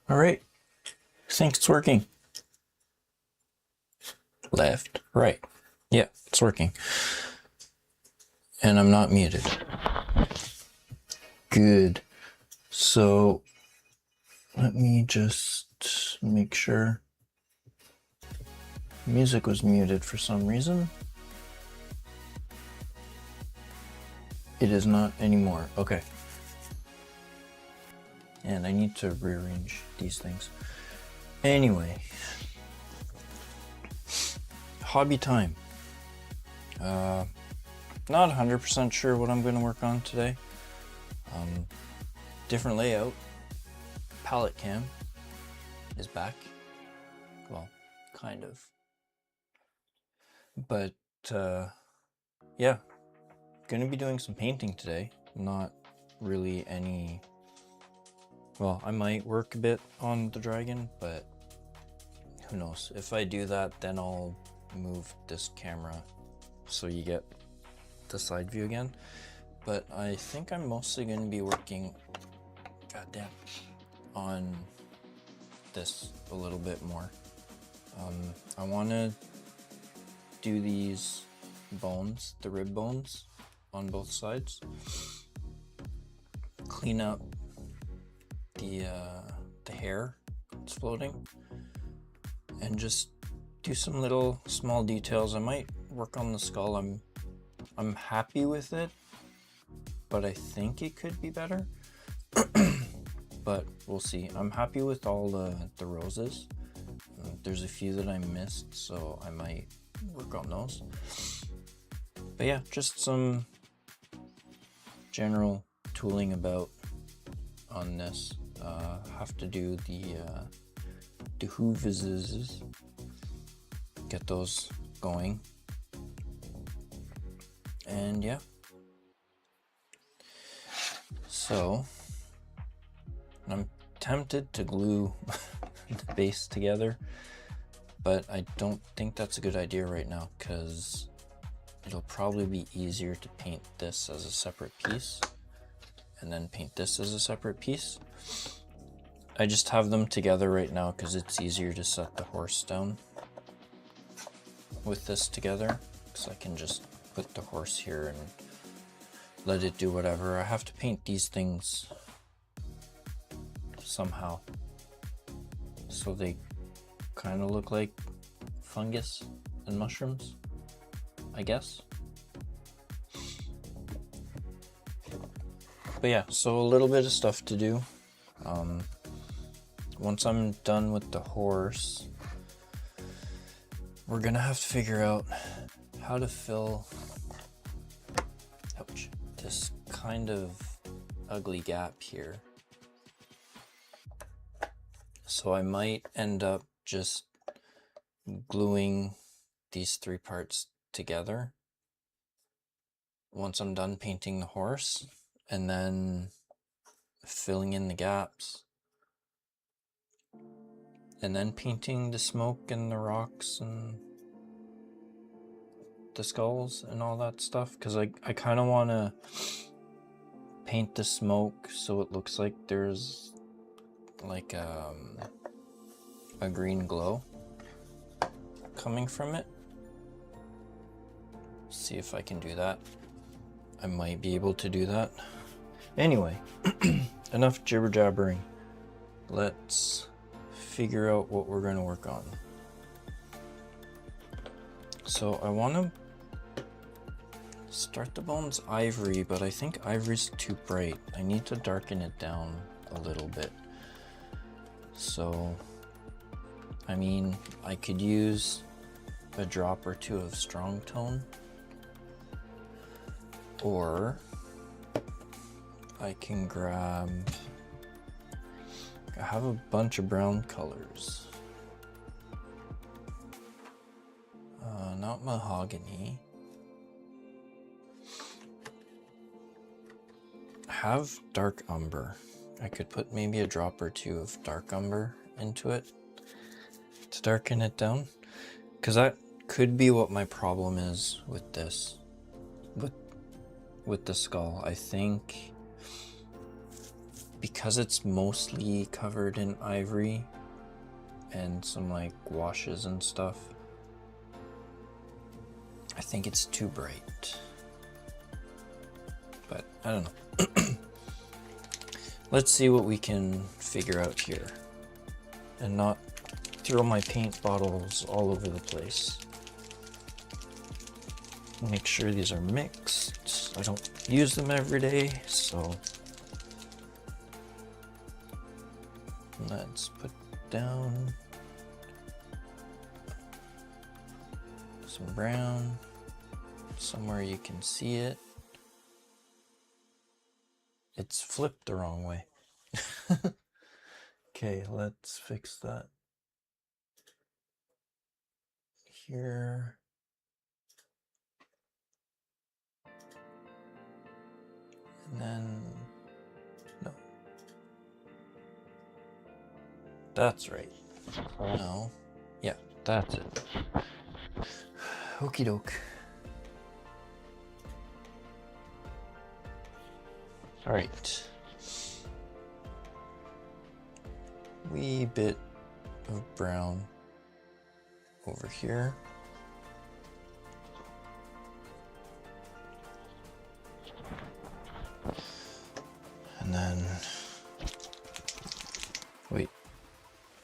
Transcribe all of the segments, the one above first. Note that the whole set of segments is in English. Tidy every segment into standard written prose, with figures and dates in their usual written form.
All right, I think it's working. Left, right. Yeah, it's working. And I'm not muted. Good. So let me just make sure. Music was muted for some reason. It is not anymore. Okay. And I need to rearrange these things. Anyway, hobby time. Not 100% sure what I'm going to work on today. Different layout. Palette cam is back. Well, kind of. But yeah, gonna be doing some painting today. Not really any. Well, I might work a bit on the dragon, but who knows. If I do that, then I'll move this camera so you get the side view again. But I think I'm mostly going to be working, goddamn, on this a little bit more. I want to do these bones, the rib bones on both sides. Clean up the hair that's floating, and just do some little small details. I might work on the skull. I'm happy with it, but I think it could be better. But we'll see. I'm happy with all the roses. There's a few that I missed, so I might work on those. But yeah, just some general tooling about on this. Have to do the hooves, get those going, and yeah. So I'm tempted to glue the base together, but I don't think that's a good idea right now because it'll probably be easier to paint this as a separate piece and then paint this as a separate piece. I just have them together right now because it's easier to set the horse down with this together, because I can just put the horse here and let it do whatever. I have to paint these things somehow so they kind of look like fungus and mushrooms, I guess. But yeah, so a little bit of stuff to do. Once I'm done with the horse, we're gonna have to figure out how to fill, ouch, this kind of ugly gap here. So I might end up just gluing these three parts together once I'm done painting the horse, and then filling in the gaps, and then painting the smoke and the rocks and the skulls and all that stuff, because I kind of want to paint the smoke so it looks like there's like a green glow coming from it. See if I can do that. I might be able to do that. Anyway, enough jibber jabbering. Let's figure out what we're going to work on. So I want to start the bones ivory, but I think ivory's too bright. I need to darken it down a little bit. So, I mean, I could use a drop or two of strong tone, or I can grab, I have a bunch of brown colors. Not mahogany. I have dark umber. I could put maybe a drop or two of dark umber into it to darken it down, because that could be what my problem is with this, with the skull. I think because it's mostly covered in ivory and some like washes and stuff, I think it's too bright. But I don't know. Let's see what we can figure out here and not throw my paint bottles all over the place. Make sure these are mixed. I don't use them every day, so let's put down some brown somewhere you can see it. It's flipped the wrong way. Okay, let's fix that here. And then, no. That's right. No. Yeah, that's it. Okie doke. Alright. Wee bit of brown over here. And then, wait,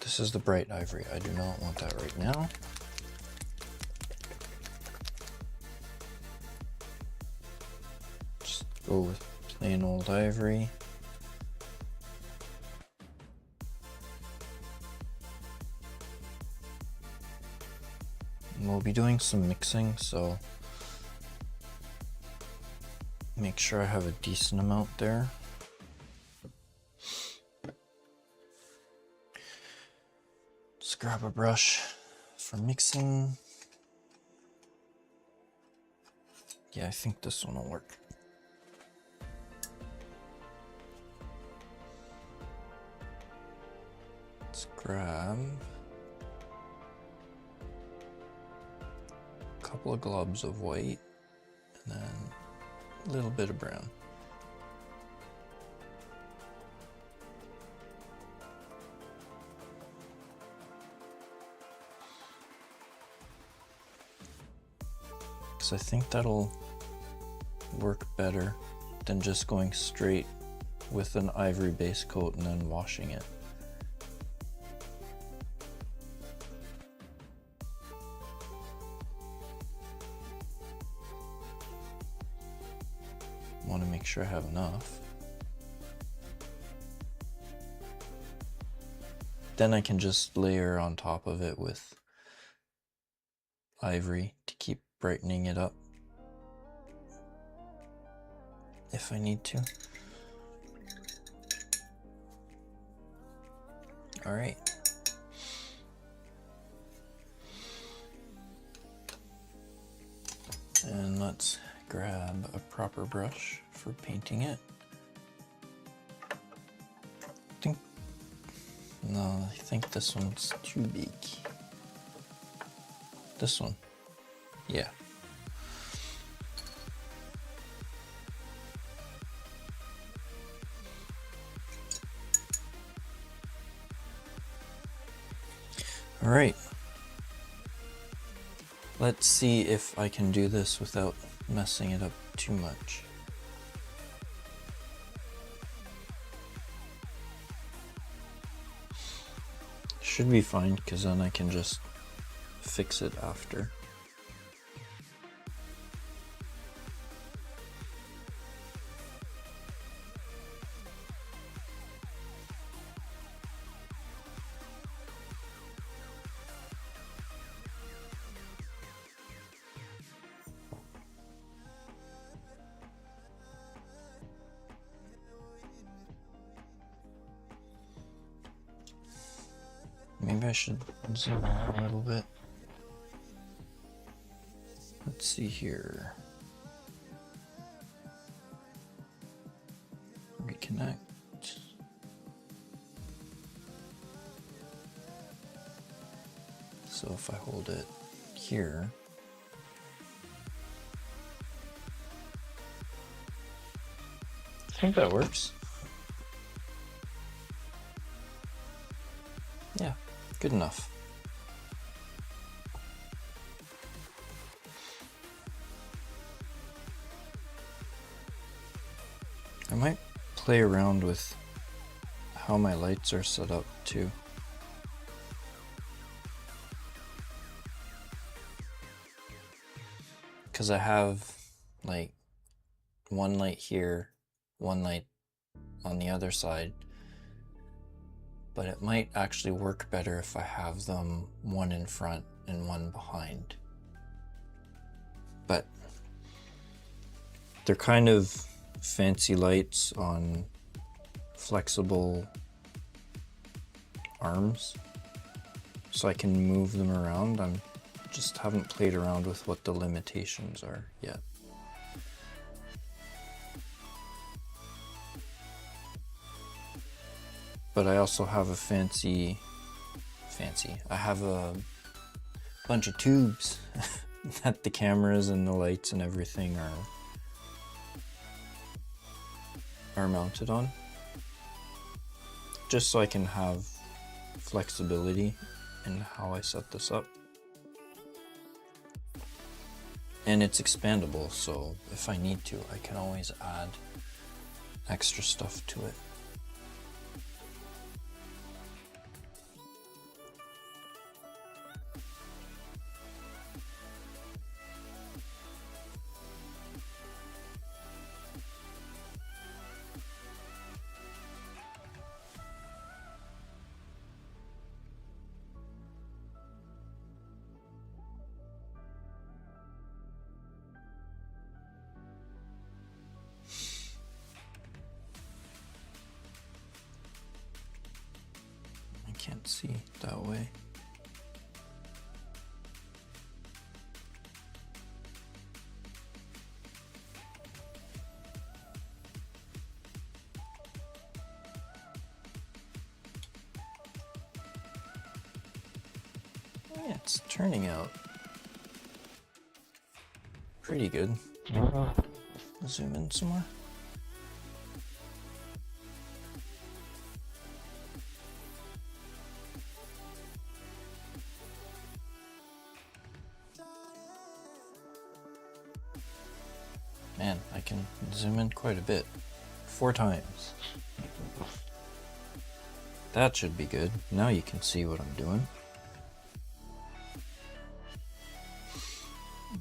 this is the bright ivory. I do not want that right now. Just go with plain old ivory. And we'll be doing some mixing, so make sure I have a decent amount there. Just grab a brush for mixing. Yeah, I think this one will work. Let's grab a couple of globs of white and then a little bit of brown. Because I think that'll work better than just going straight with an ivory base coat and then washing it. Want to make sure I have enough. Then I can just layer on top of it with ivory to keep brightening it up if I need to. All right. And let's grab a proper brush for painting it. I think this one's too big. This one. Yeah. All right. Let's see if I can do this without messing it up too much. Should be fine, because then I can just fix it after. Maybe I should zoom out a little bit. Let's see here. Reconnect. So if I hold it here, I think that works. Yeah, good enough. I might play around with how my lights are set up too. Because I have like one light here, one light on the other side, but it might actually work better if I have them one in front and one behind. But they're kind of fancy lights on flexible arms, so I can move them around. I'm just haven't played around with what the limitations are yet. But I also have a I have a bunch of tubes that the cameras and the lights and everything are mounted on, just so I can have flexibility in how I set this up. And it's expandable, so if I need to, I can always add extra stuff to it. Can't see that way. Yeah, it's turning out pretty good. Zoom in some more. Man, I can zoom in quite a bit. 4 times. That should be good. Now you can see what I'm doing.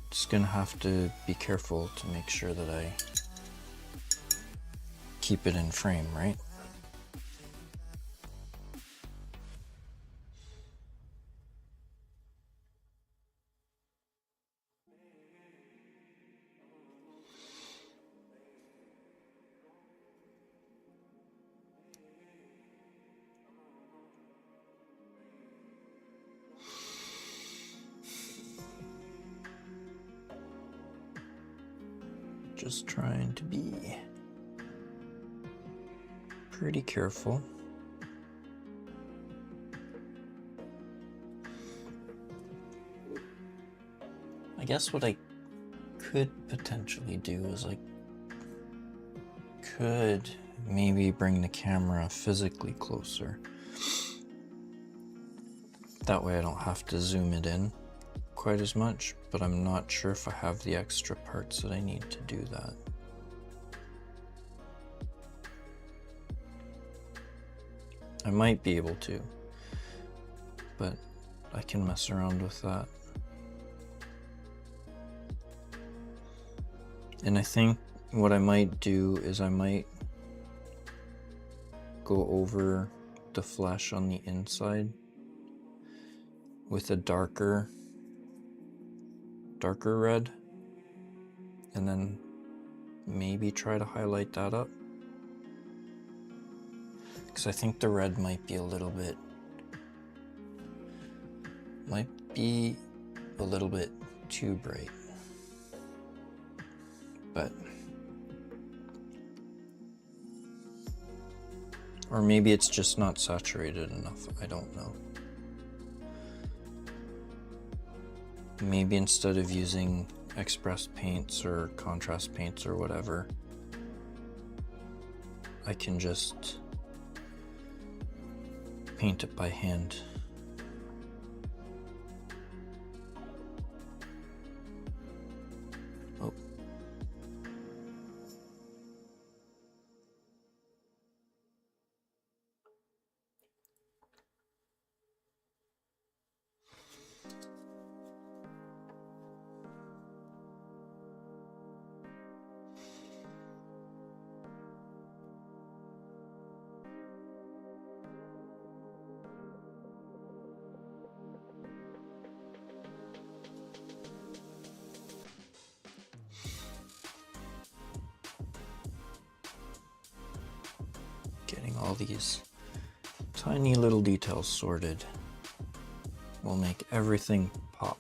Just gonna have to be careful to make sure that I keep it in frame, right? Just trying to be pretty careful. I guess what I could potentially do is I could maybe bring the camera physically closer. That way I don't have to zoom it in quite as much, but I'm not sure if I have the extra parts that I need to do that. I might be able to, but I can mess around with that. And I think what I might do is I might go over the flesh on the inside with a darker red, and then maybe try to highlight that up, because I think the red might be a little bit too bright. But or maybe it's just not saturated enough, I don't know. Maybe instead of using express paints or contrast paints or whatever, I can just paint it by hand. all these tiny little details sorted will make everything pop.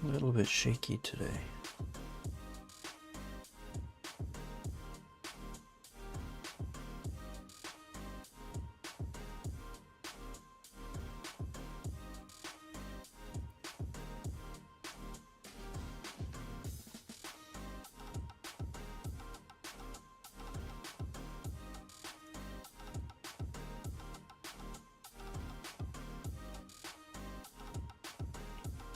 A little bit shaky today.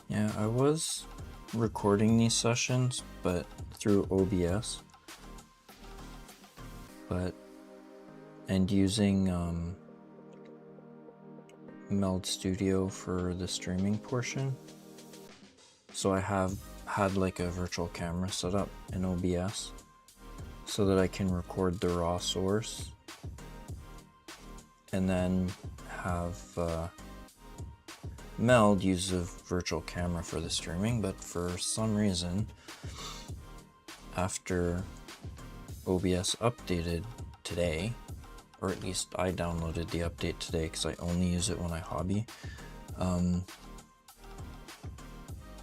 Yeah, I was recording these sessions, but through OBS, and using Meld Studio for the streaming portion. So I have had like a virtual camera set up in OBS so that I can record the raw source and then have Meld use a virtual camera for the streaming, but for some reason, after OBS updated today, or at least I downloaded the update today because I only use it when I hobby,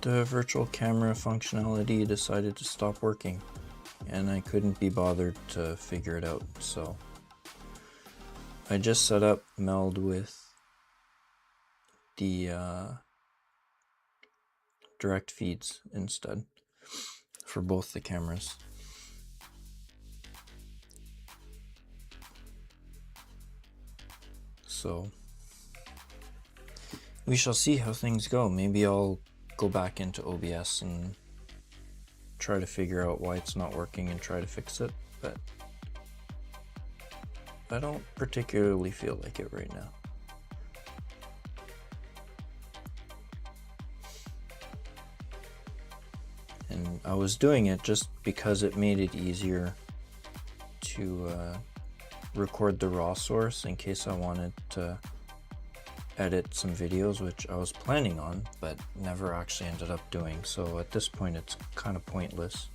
the virtual camera functionality decided to stop working, and I couldn't be bothered to figure it out, so I just set up Meld with the direct feeds instead for both the cameras. So we shall see how things go. Maybe I'll go back into OBS and try to figure out why it's not working and try to fix it, but I don't particularly feel like it right now. And I was doing it just because it made it easier to record the raw source in case I wanted to edit some videos, which I was planning on, but never actually ended up doing. So at this point, it's kind of pointless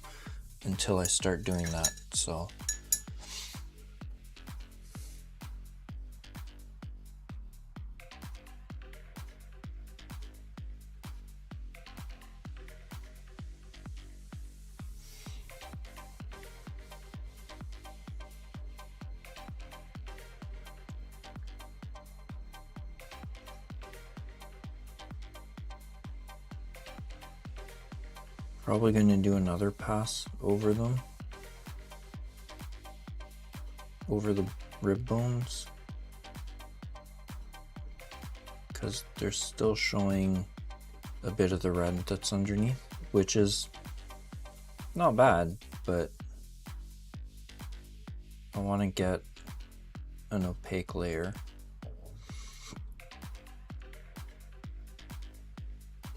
until I start doing that. So probably going to do another pass over them, over the rib bones, because they're still showing a bit of the red that's underneath, which is not bad, but I want to get an opaque layer.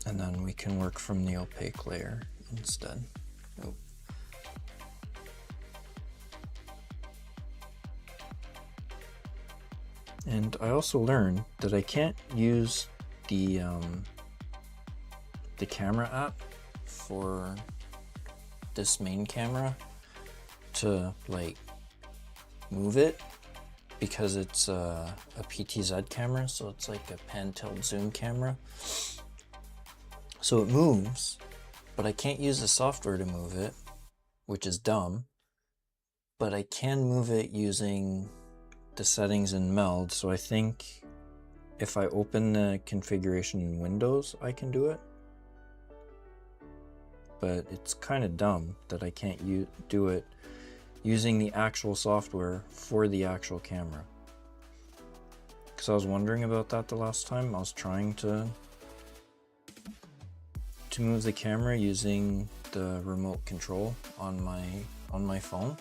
And then we can work from the opaque layer instead. Oh. And I also learned that I can't use the camera app for this main camera to like move it, because it's a PTZ camera, so it's like a pan tilt zoom camera. So it moves, but I can't use the software to move it, which is dumb, but I can move it using the settings in Meld. So I think if I open the configuration in Windows, I can do it. But it's kind of dumb that I can't do it using the actual software for the actual camera. Because I was wondering about that the last time. I was trying to to move the camera using the remote control on my phone,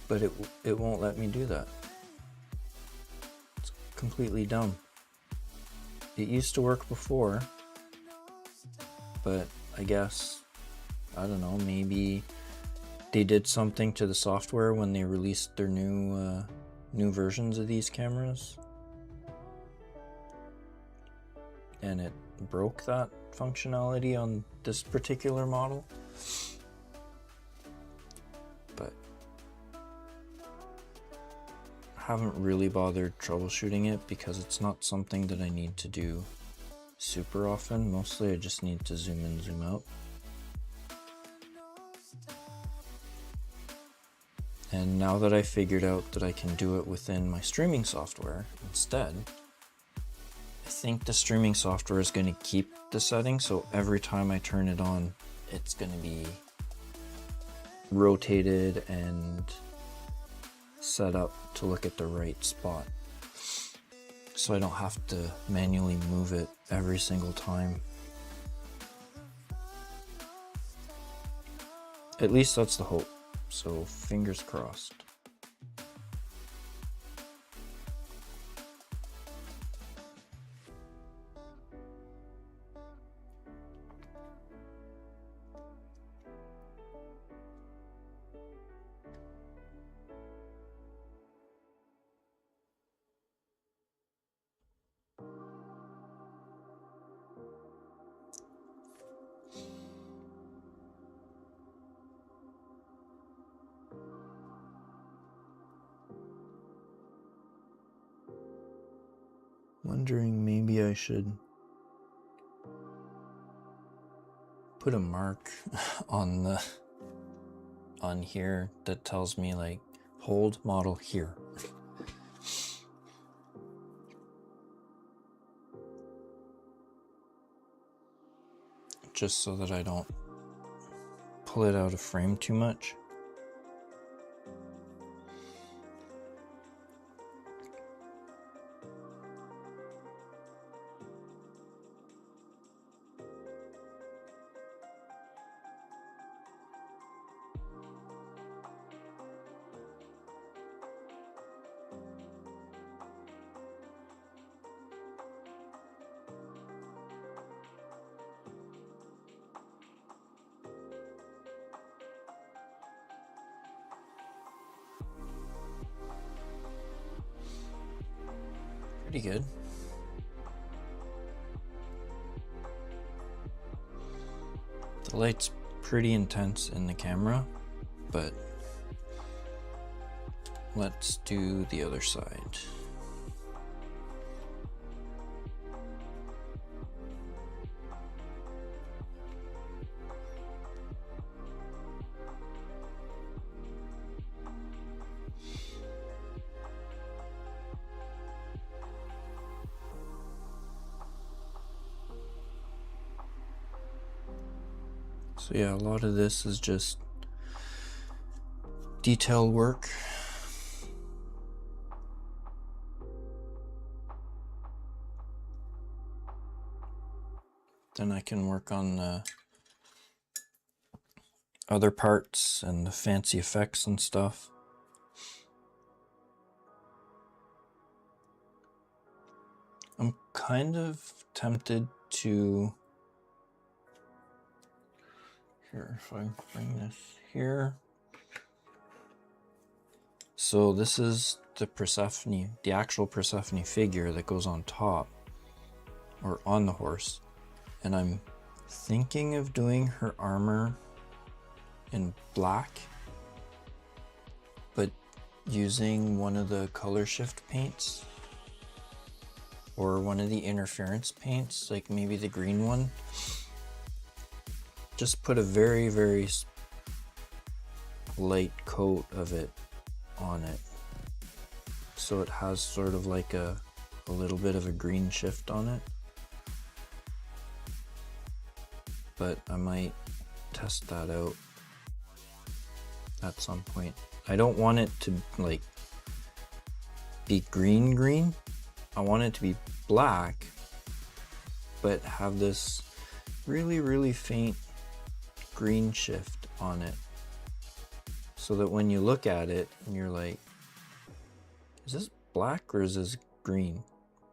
but it won't let me do that. It's completely dumb. It used to work before, but I guess, I don't know, maybe they did something to the software when they released their new versions of these cameras, and it broke that functionality on this particular model. But I haven't really bothered troubleshooting it because it's not something that I need to do super often. Mostly I just need to zoom in, zoom out. And now that I figured out that I can do it within my streaming software instead, I think the streaming software is going to keep the setting, so every time I turn it on, it's going to be rotated and set up to look at the right spot. So I don't have to manually move it every single time. At least that's the hope. So fingers crossed. Wondering maybe I should put a mark on here that tells me like hold model here. Just so that I don't pull it out of frame too much. Pretty good. The light's pretty intense in the camera, but let's do the other side. So yeah, a lot of this is just detail work. Then I can work on the other parts and the fancy effects and stuff. I'm kind of tempted to, here, if I bring this here. So this is the Persephone, the actual Persephone figure that goes on top, or on the horse. And I'm thinking of doing her armor in black, but using one of the color shift paints, or one of the interference paints, like maybe the green one. Just put a very, very light coat of it on it, so it has sort of like a little bit of a green shift on it. But I might test that out at some point. I don't want it to like be green. I want it to be black, but have this really, really faint green shift on it, so that when you look at it and you're like, is this black or is this green?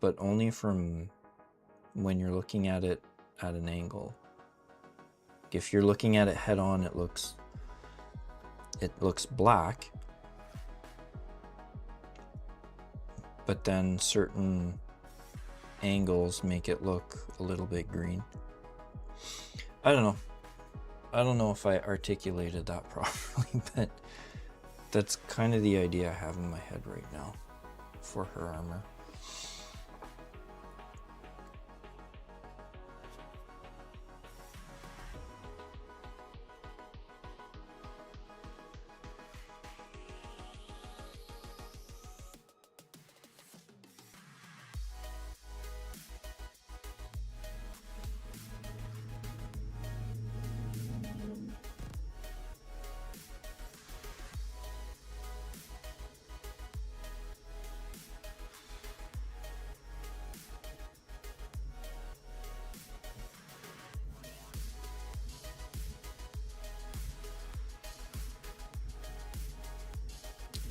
But only from when you're looking at it at an angle. If you're looking at it head on, it looks black, but then certain angles make it look a little bit green. I don't know if I articulated that properly, but that's kind of the idea I have in my head right now for her armor.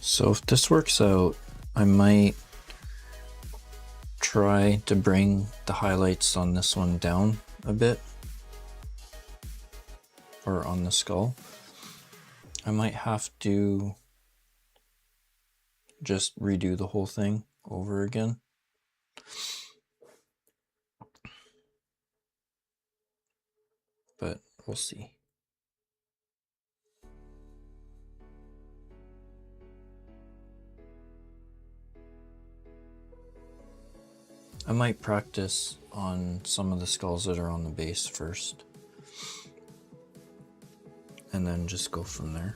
So if this works out, I might try to bring the highlights on this one down a bit, or on the skull. I might have to just redo the whole thing over again. But we'll see. I might practice on some of the skulls that are on the base first, and then just go from there.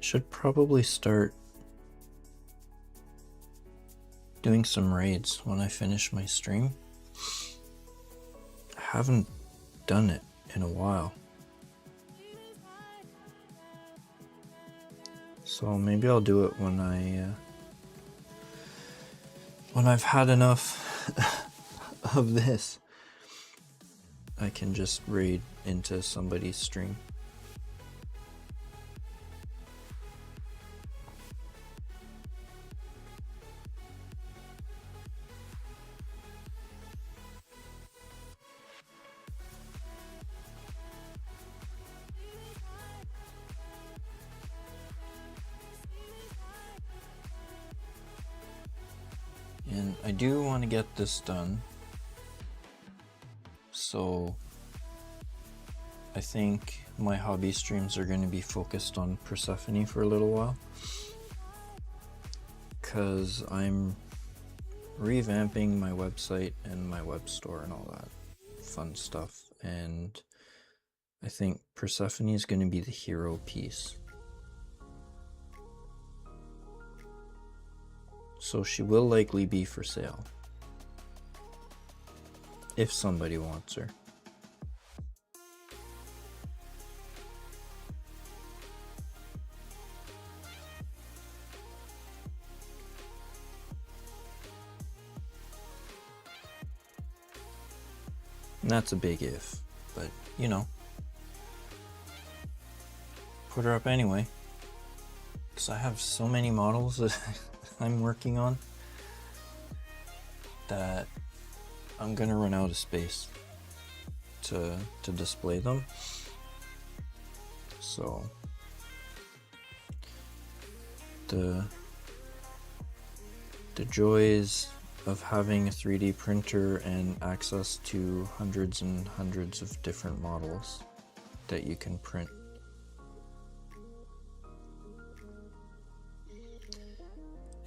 Should probably start doing some raids when I finish my stream. I haven't done it in a while, so maybe I'll do it when I've had enough of this. I can just raid into somebody's stream. And I do want to get this done, so I think my hobby streams are going to be focused on Persephone for a little while, because I'm revamping my website and my web store and all that fun stuff, and I think Persephone is going to be the hero piece. So she will likely be for sale, if somebody wants her. And that's a big if, but you know, put her up anyway, because I have so many models that I'm working on that I'm gonna run out of space to display them. So the joys of having a 3D printer and access to hundreds and hundreds of different models that you can print.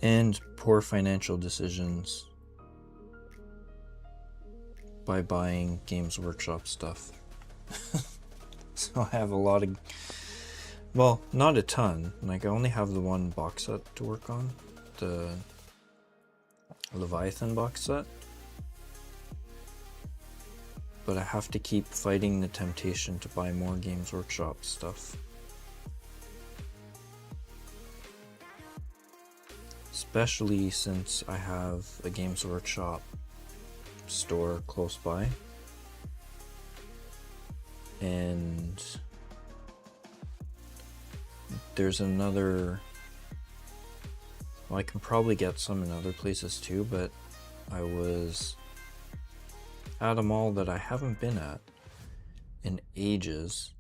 And poor financial decisions by buying Games Workshop stuff. So I have a lot of, well, not a ton. Like I only have the one box set to work on, the Leviathan box set. But I have to keep fighting the temptation to buy more Games Workshop stuff. Especially since I have a Games Workshop store close by. And there's another, well, I can probably get some in other places too, but I was at a mall that I haven't been at in ages,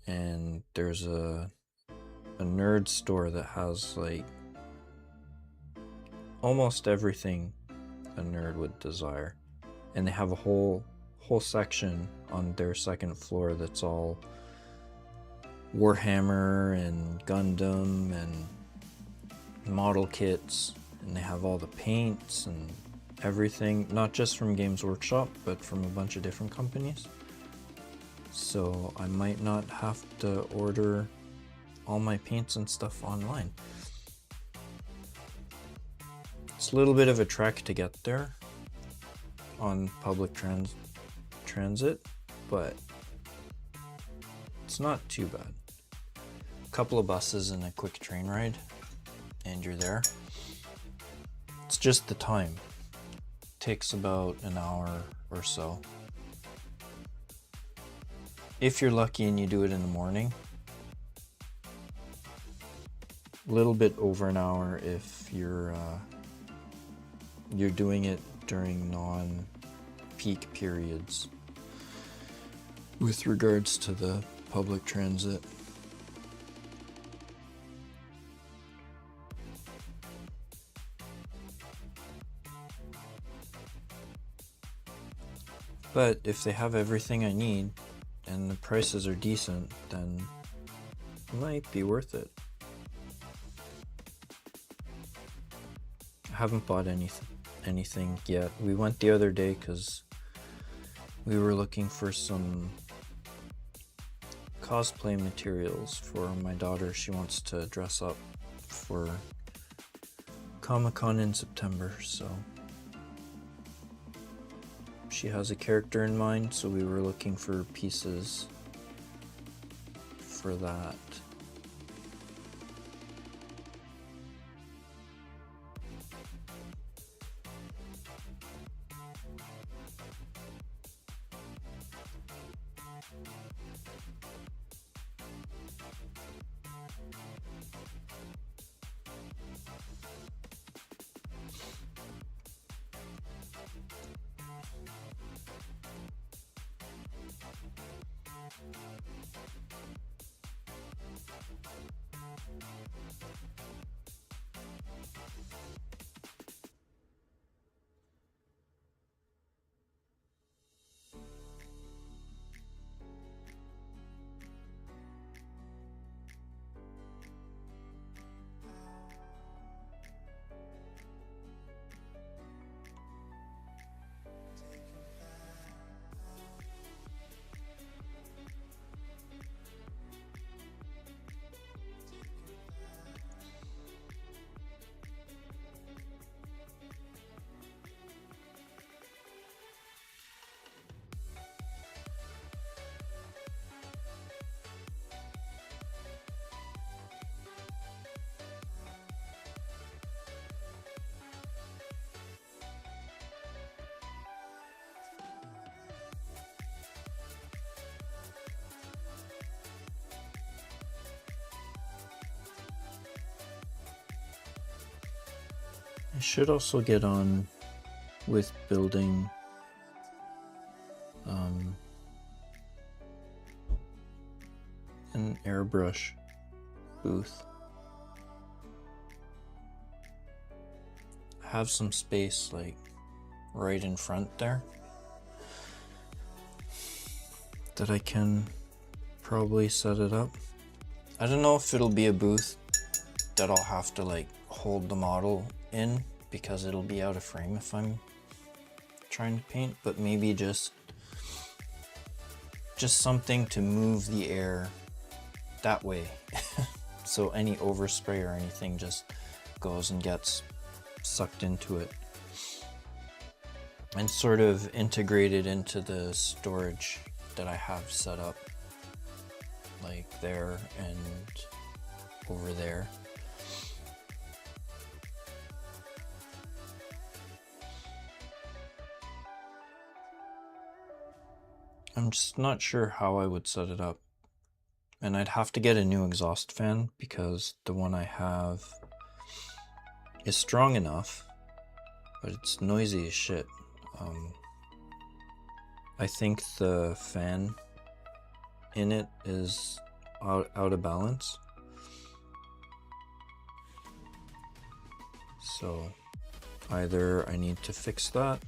and there's a nerd store that has like almost everything a nerd would desire, and they have a whole section on their second floor that's all Warhammer and Gundam and model kits, and they have all the paints and everything, not just from Games Workshop, but from a bunch of different companies. So I might not have to order all my paints and stuff online. It's a little bit of a trek to get there on public transit, but it's not too bad. A couple of buses and a quick train ride, and you're there. It's just the time. It takes about an hour or so. If you're lucky and you do it in the morning. A little bit over an hour if you're doing it during non-peak periods with regards to the public transit. But if they have everything I need and the prices are decent, then it might be worth it. I haven't bought anything yet. We went the other day because we were looking for some cosplay materials for my daughter. She wants to dress up for Comic-Con in September, so she has a character in mind, so we were looking for pieces for that. I should also get on with building an airbrush booth. I have some space like right in front there that I can probably set it up. I don't know if it'll be a booth that I'll have to like hold the model in because it'll be out of frame if I'm trying to paint, but maybe just something to move the air that way. So any overspray or anything just goes and gets sucked into it and sort of integrated into the storage that I have set up, like there and over there. I'm just not sure how I would set it up. And I'd have to get a new exhaust fan because the one I have is strong enough, but it's noisy as shit. I think the fan in it is out of balance. So either I need to fix that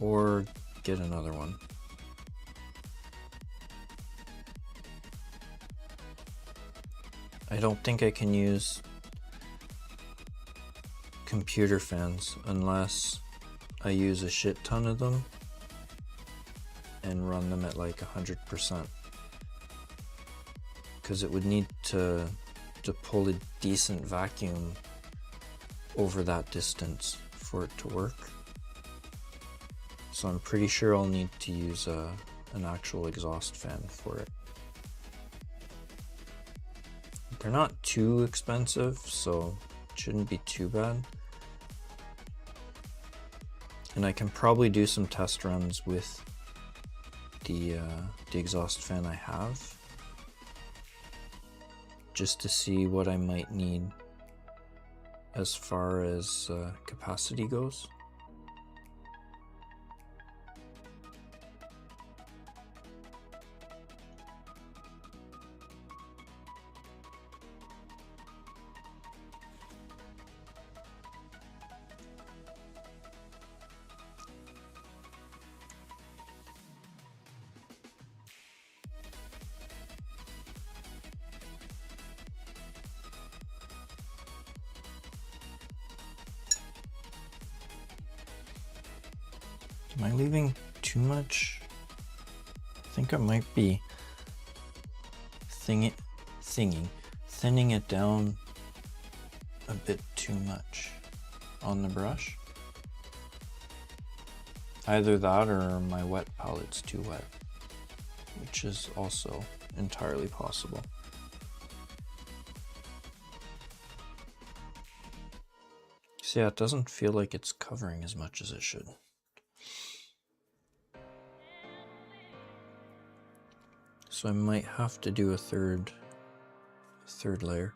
or get another one. I don't think I can use computer fans unless I use a shit ton of them and run them at like 100%, because it would need to pull a decent vacuum over that distance for it to work. So I'm pretty sure I'll need to use an actual exhaust fan for it. They're not too expensive, so it shouldn't be too bad. And I can probably do some test runs with the exhaust fan I have, just to see what I might need as far as capacity goes. Am I leaving too much? I think I might be thinning it down a bit too much on the brush. Either that or my wet palette's too wet, which is also entirely possible. So yeah, it doesn't feel like it's covering as much as it should. So I might have to do a third layer.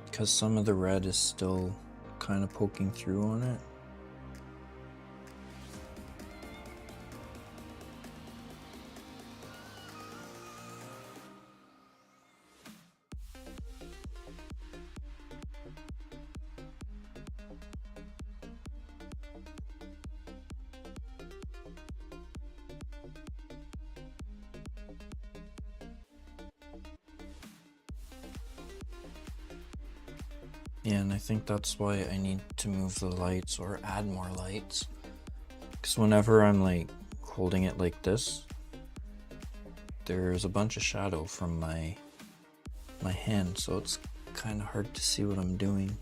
Because some of the red is still kind of poking through on it. Yeah, and I think that's why I need to move the lights or add more lights. Because whenever I'm like holding it like this, there's a bunch of shadow from my hand, so it's kind of hard to see what I'm doing.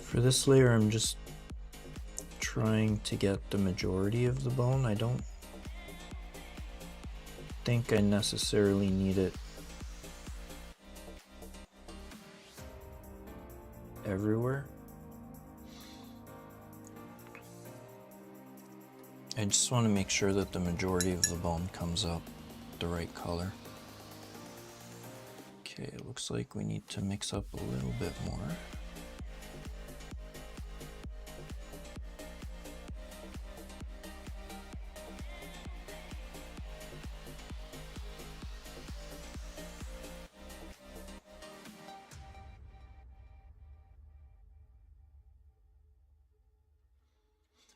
For this layer, I'm just trying to get the majority of the bone. I don't think I necessarily need it everywhere. I just want to make sure that the majority of the bone comes up the right color. Okay, it looks like we need to mix up a little bit more.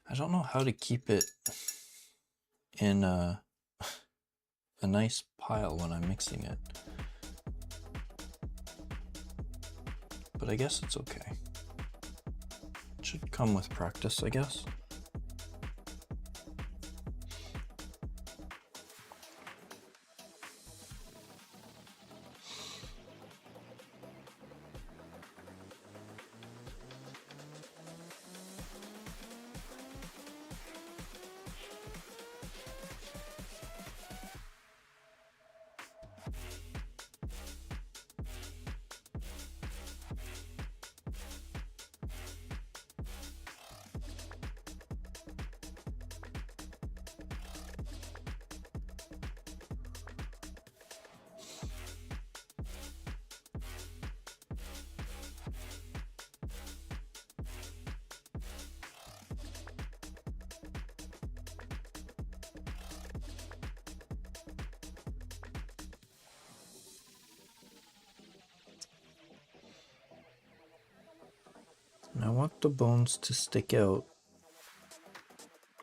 I don't know how to keep it in a nice pile when I'm mixing it, but I guess it's okay. It should come with practice, I guess. And I want the bones to stick out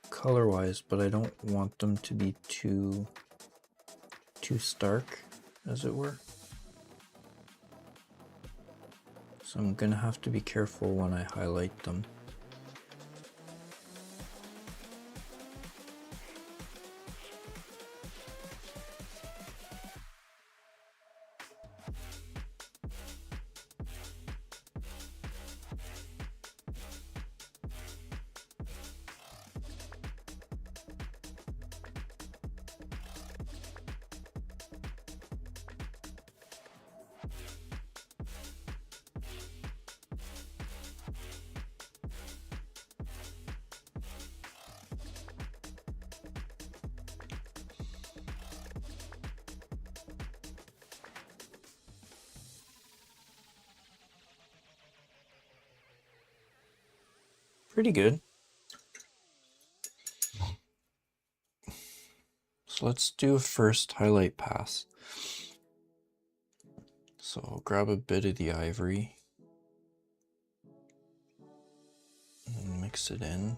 color-wise, but I don't want them to be too stark, as it were. So I'm gonna have to be careful when I highlight them. Pretty good. So let's do a first highlight pass. So I'll grab a bit of the ivory and mix it in.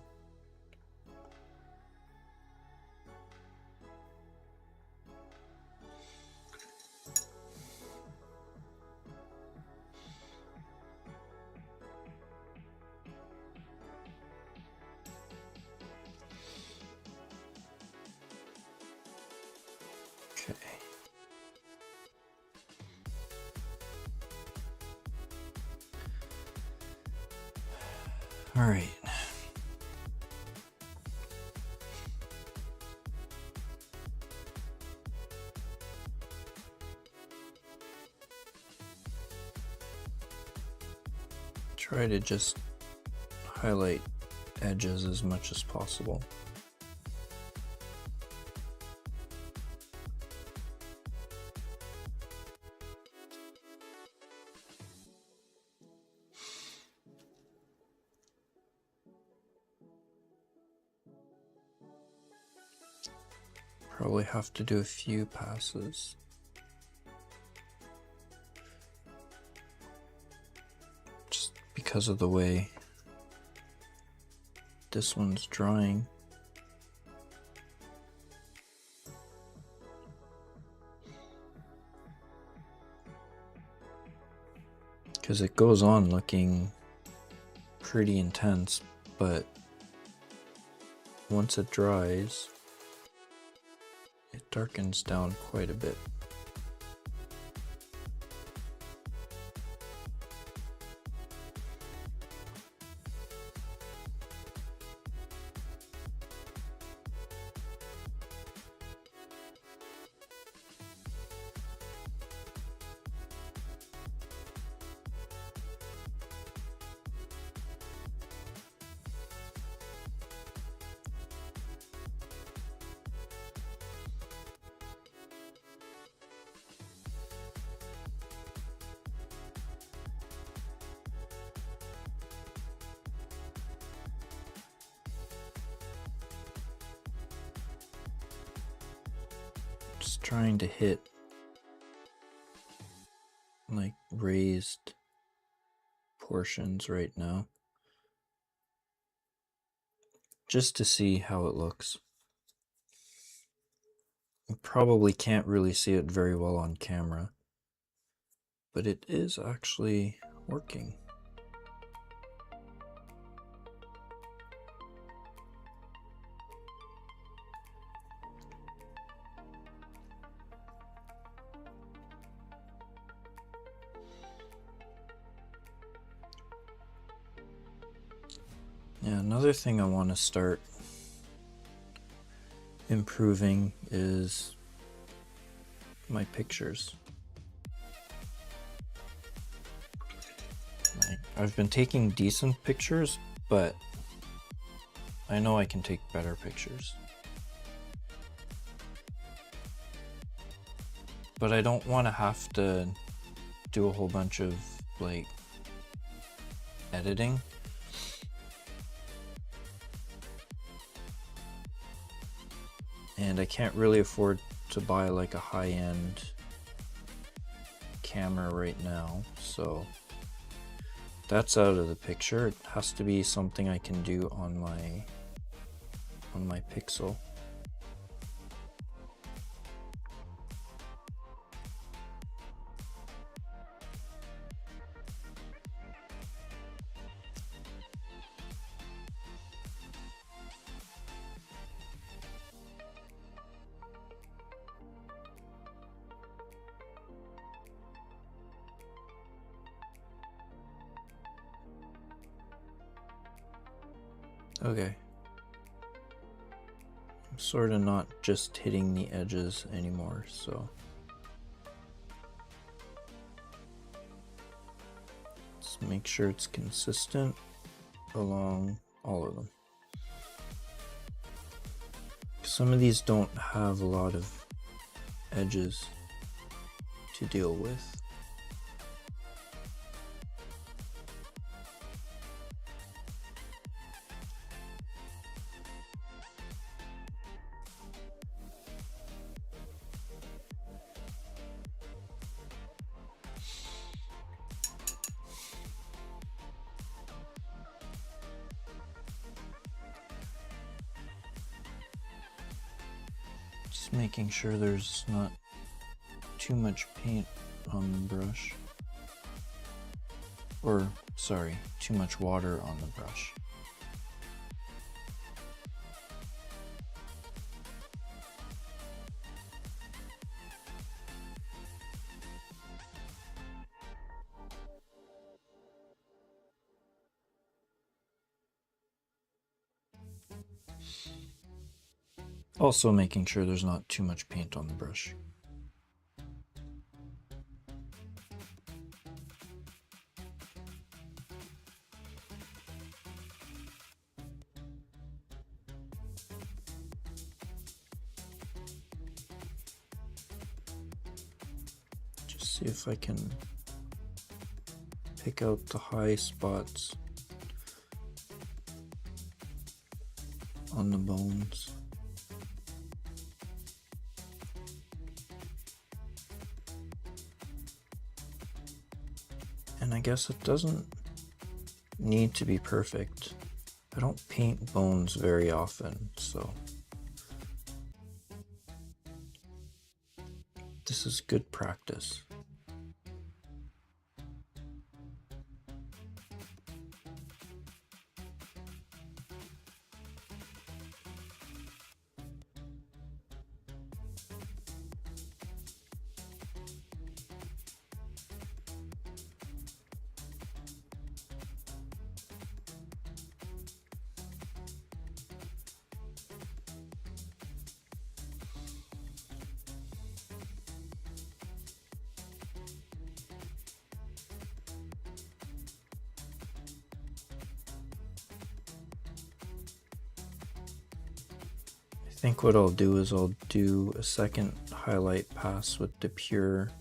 Okay. All right. Try to just highlight edges as much as possible. Probably have to do a few passes. Just because of the way this one's drying. Because it goes on looking pretty intense, but once it dries, it darkens down quite a bit. just trying to hit like raised portions right now, just to see how it looks. You probably can't really see it very well on camera, but it is actually working. Yeah, another thing I want to start improving is my pictures. I've been taking decent pictures, but I know I can take better pictures. But I don't want to have to do a whole bunch of like editing. And I can't really afford to buy like a high-end camera right now, so that's out of the picture. It has to be something I can do on my Pixel. Okay. I'm sort of not just hitting the edges anymore, so let's make sure it's consistent along all of them. Some of these don't have a lot of edges to deal with. Just making sure there's not too much paint on the brush. Or, sorry, too much water on the brush. Also making sure there's not too much paint on the brush. Just see if I can pick out the high spots on the bones. And I guess it doesn't need to be perfect. I don't paint bones very often, so this is good practice. I think what I'll do is I'll do a second highlight pass with the pure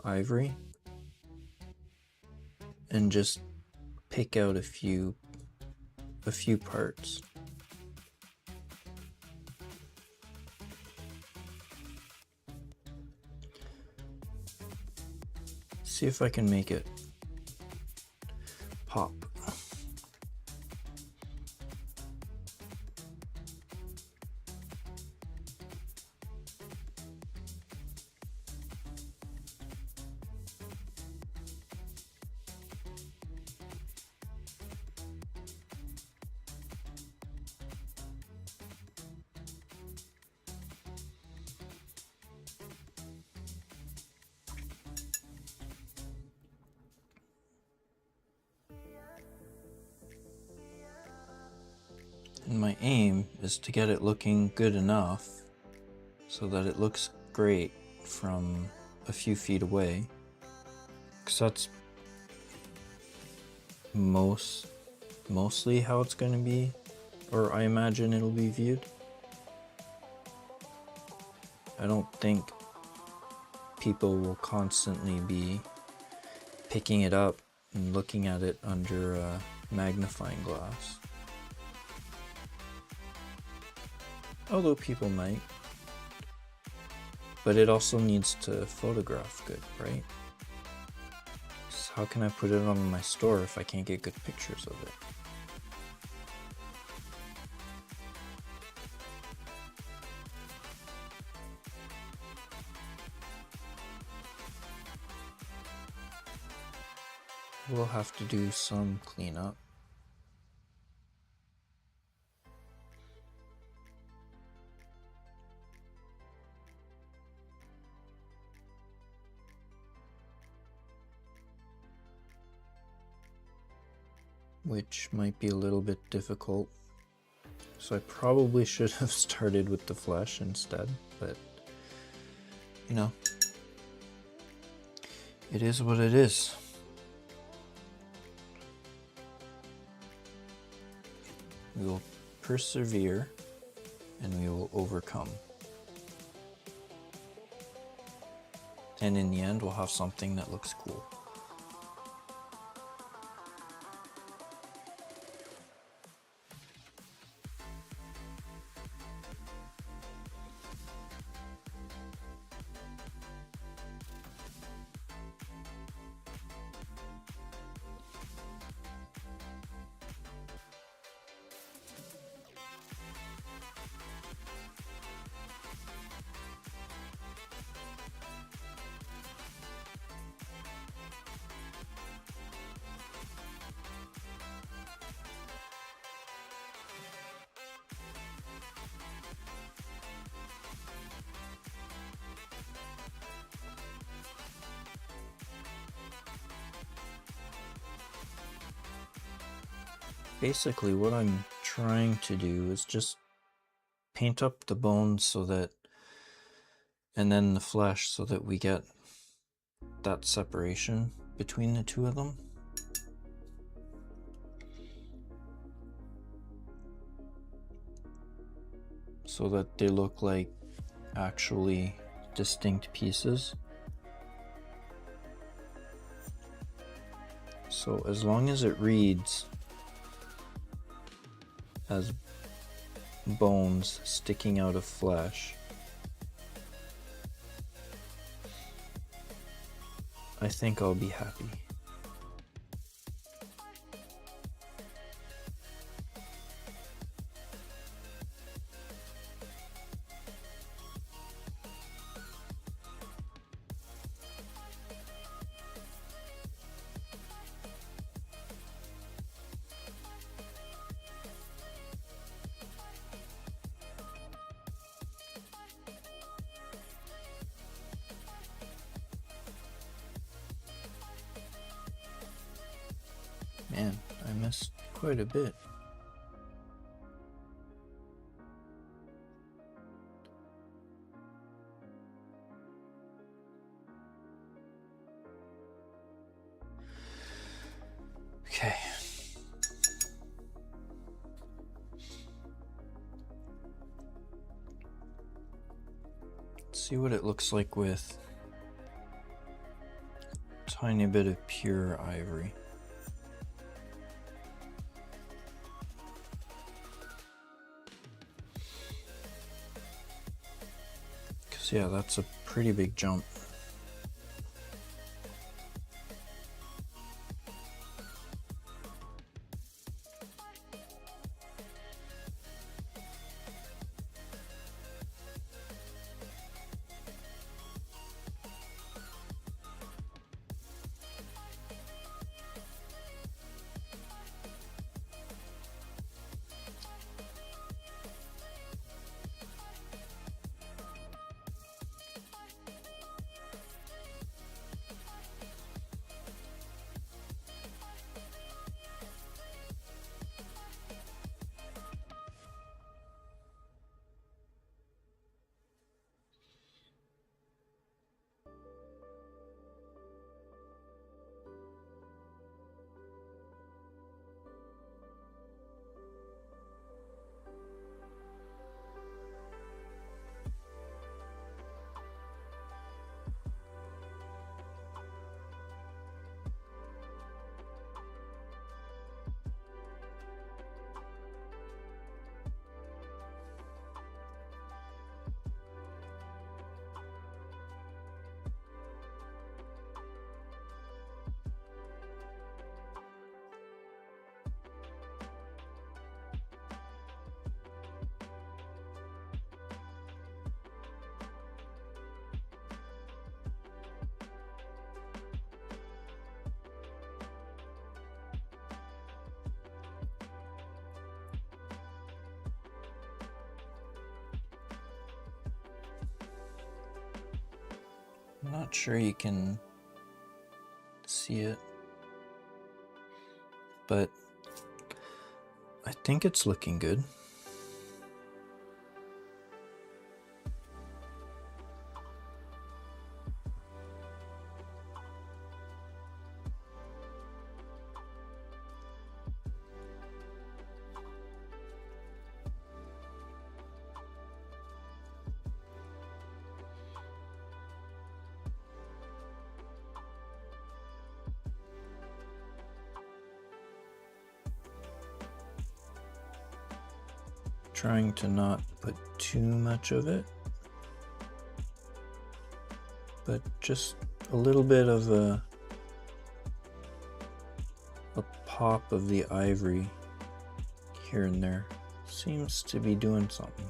ivory and just pick out a few parts. see if I can make it pop. And my aim is to get it looking good enough so that it looks great from a few feet away, because that's mostly how it's going to be, or I imagine it'll be viewed. I don't think people will constantly be picking it up and looking at it under a magnifying glass. Although people might. But it also needs to photograph good, right? So how can I put it on my store if I can't get good pictures of it? We'll have to do some cleanup. Which might be a little bit difficult. So I probably should have started with the flesh instead, but you know, it is what it is. We will persevere and we will overcome. And in the end, we'll have something that looks cool. Basically, what I'm trying to do is just paint up the bones so that, and then the flesh so that we get that separation between the two of them. So that they look like actually distinct pieces. So as long as it reads as bones sticking out of flesh, I think I'll be happy. Man, I missed quite a bit. Okay. Let's see what it looks like with a tiny bit of pure ivory. Yeah, that's a pretty big jump. not sure you can see it, but I think it's looking good. Trying to not put too much of it, but just a little bit of a pop of the ivory here and there seems to be doing something.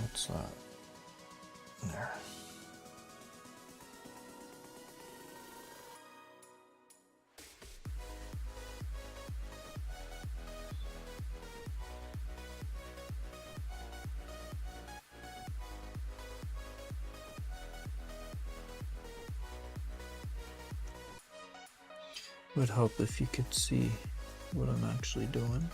What's that? There. Would help if you could see what I'm actually doing.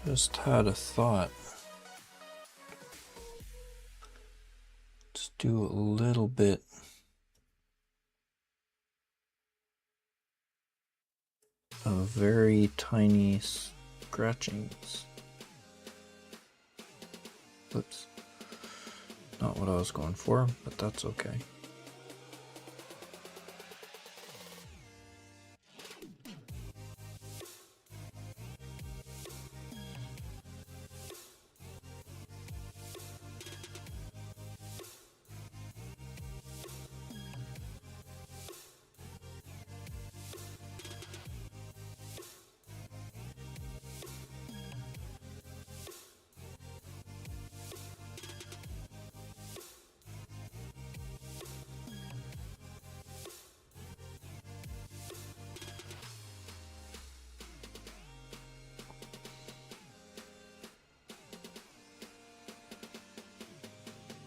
Just had a thought. Just do a little bit of very tiny scratchings. Whoops. Not what I was going for, but that's okay.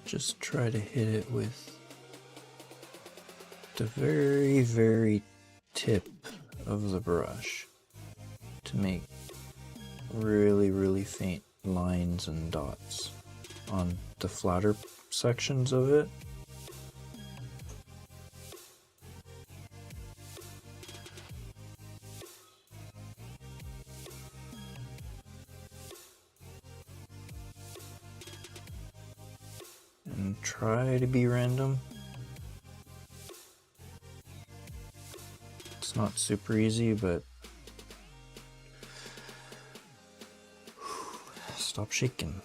Just try to hit it with the very, very tip of the brush to make really, really faint lines and dots on the flatter sections of it. And try to be random. It's not super easy, but stop shaking.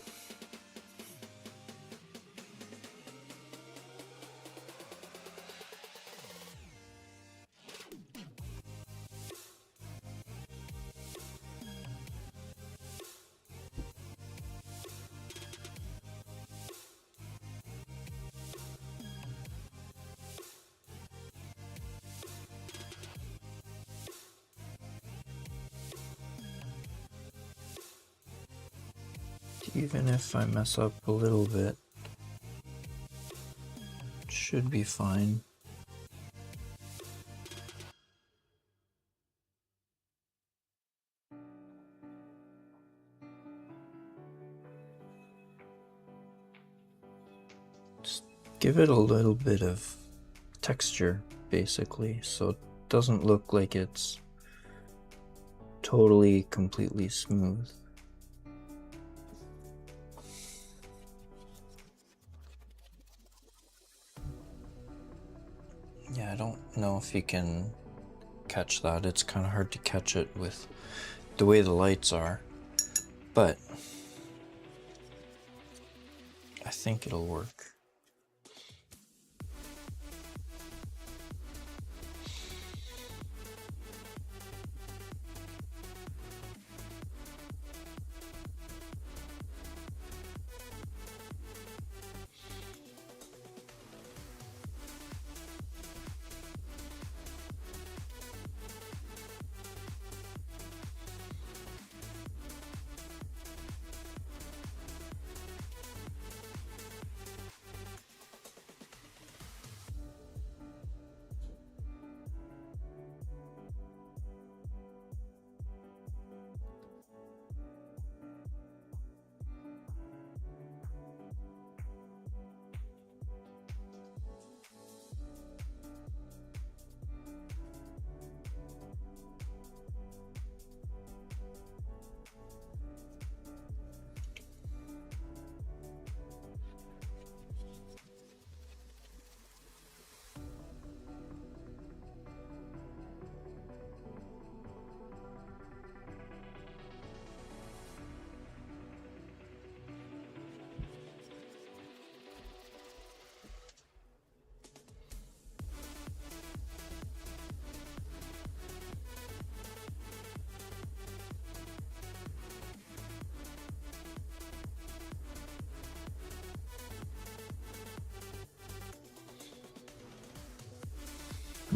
Even if I mess up a little bit, it should be fine. Just give it a little bit of texture, basically, so it doesn't look like it's totally, completely smooth. Yeah, I don't know if you can catch that. It's kind of hard to catch it with the way the lights are, but I think it'll work.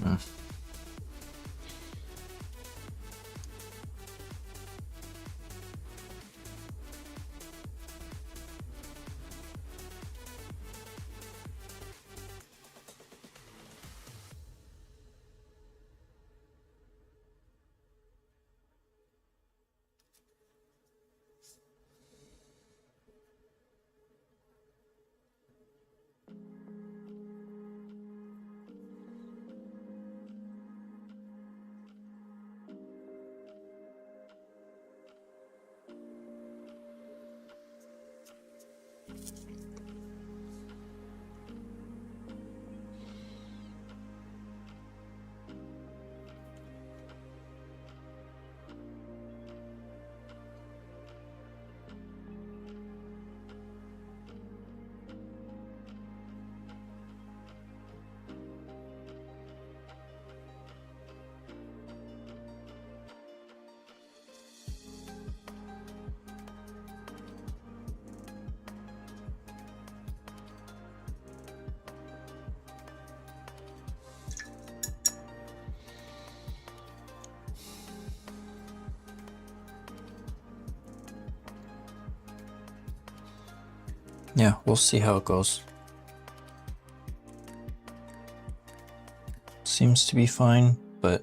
Hmm. Yeah, we'll see how it goes. Seems to be fine, but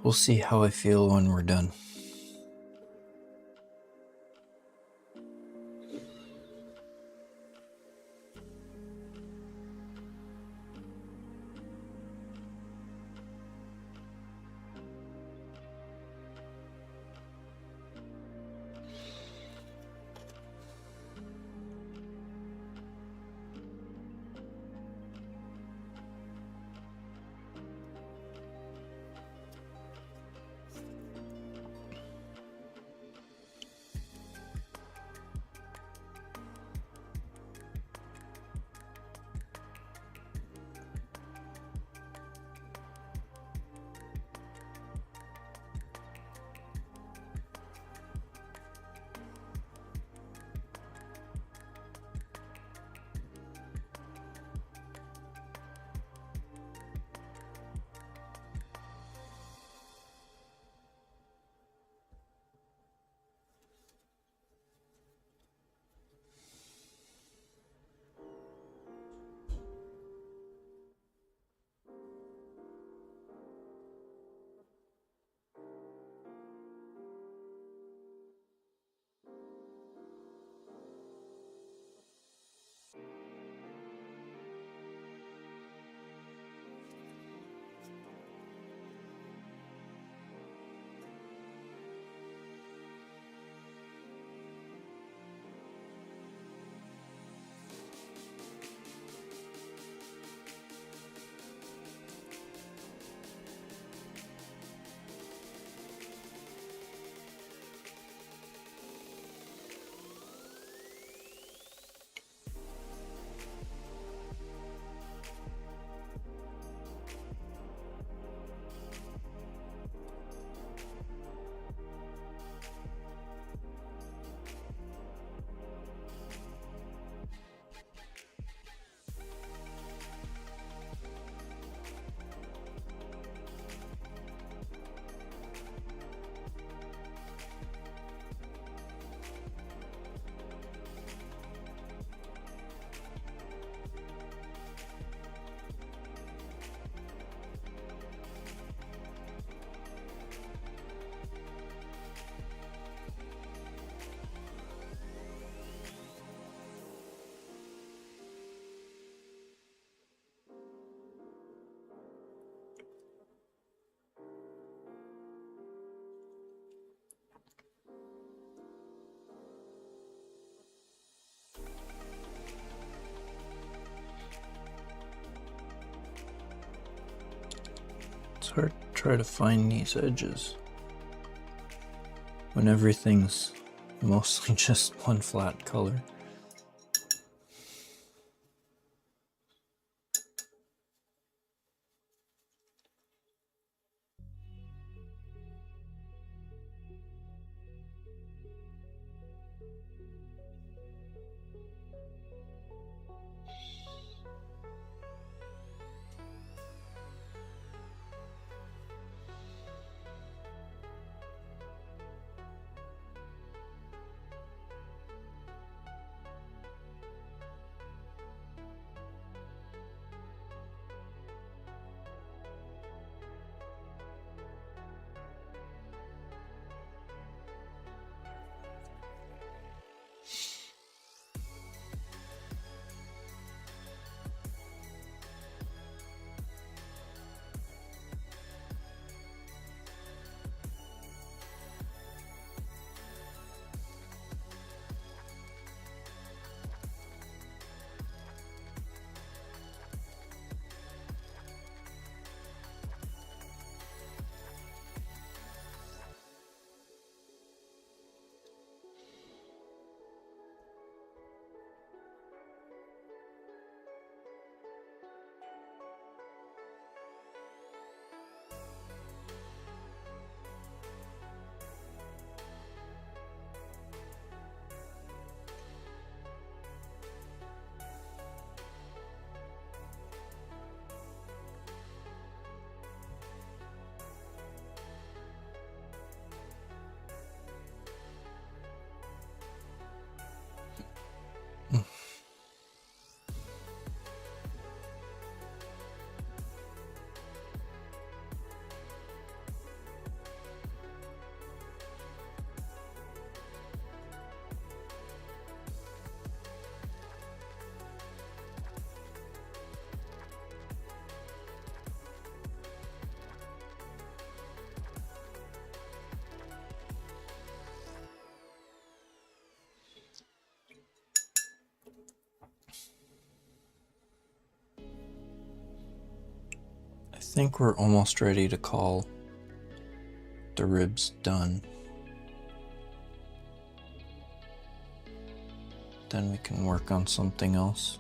we'll see how I feel when we're done. hard to try to find these edges when everything's mostly just one flat color. I think we're almost ready to call the ribs done. Then we can work on something else.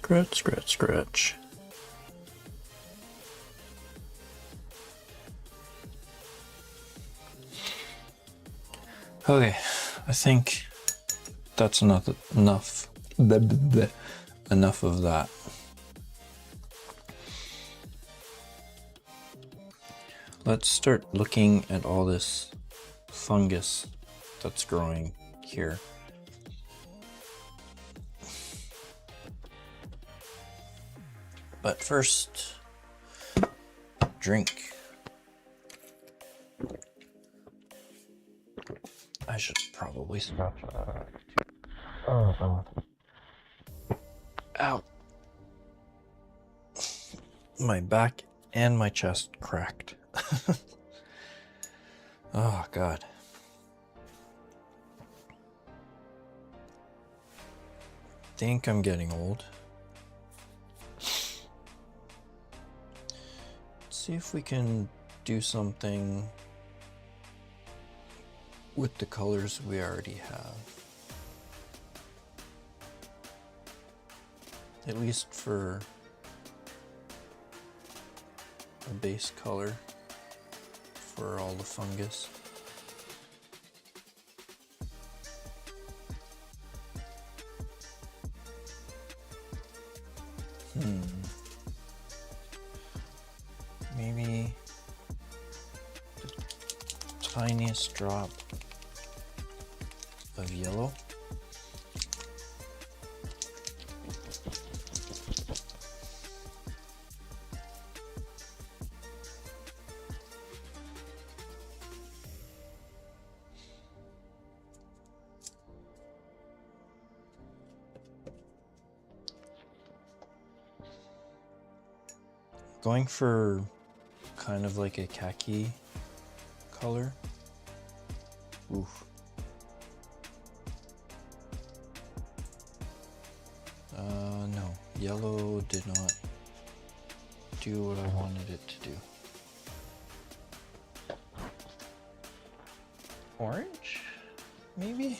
Scratch, scratch, scratch. Okay, I think that's enough of that. Let's start looking at all this fungus that's growing here. But first, drink. I should probably stop. Oh. Ow. My back and my chest cracked. Oh, God. Think I'm getting old. Let's see if we can do something with the colors we already have. At least for a base color for all the fungus. Maybe the tiniest drop of yellow. Going for kind of like a khaki color. Oof. No, yellow did not do what I wanted it to do. Orange, maybe?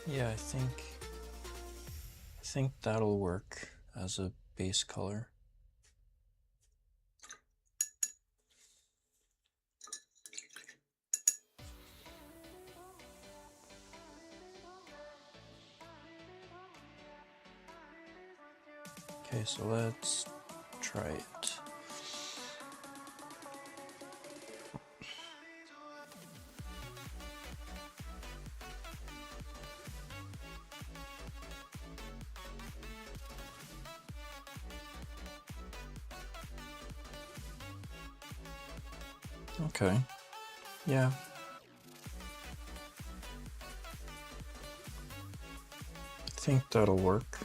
Yeah, I think that'll work as a base color. Okay, so let's try it. Okay, yeah. I think that'll work.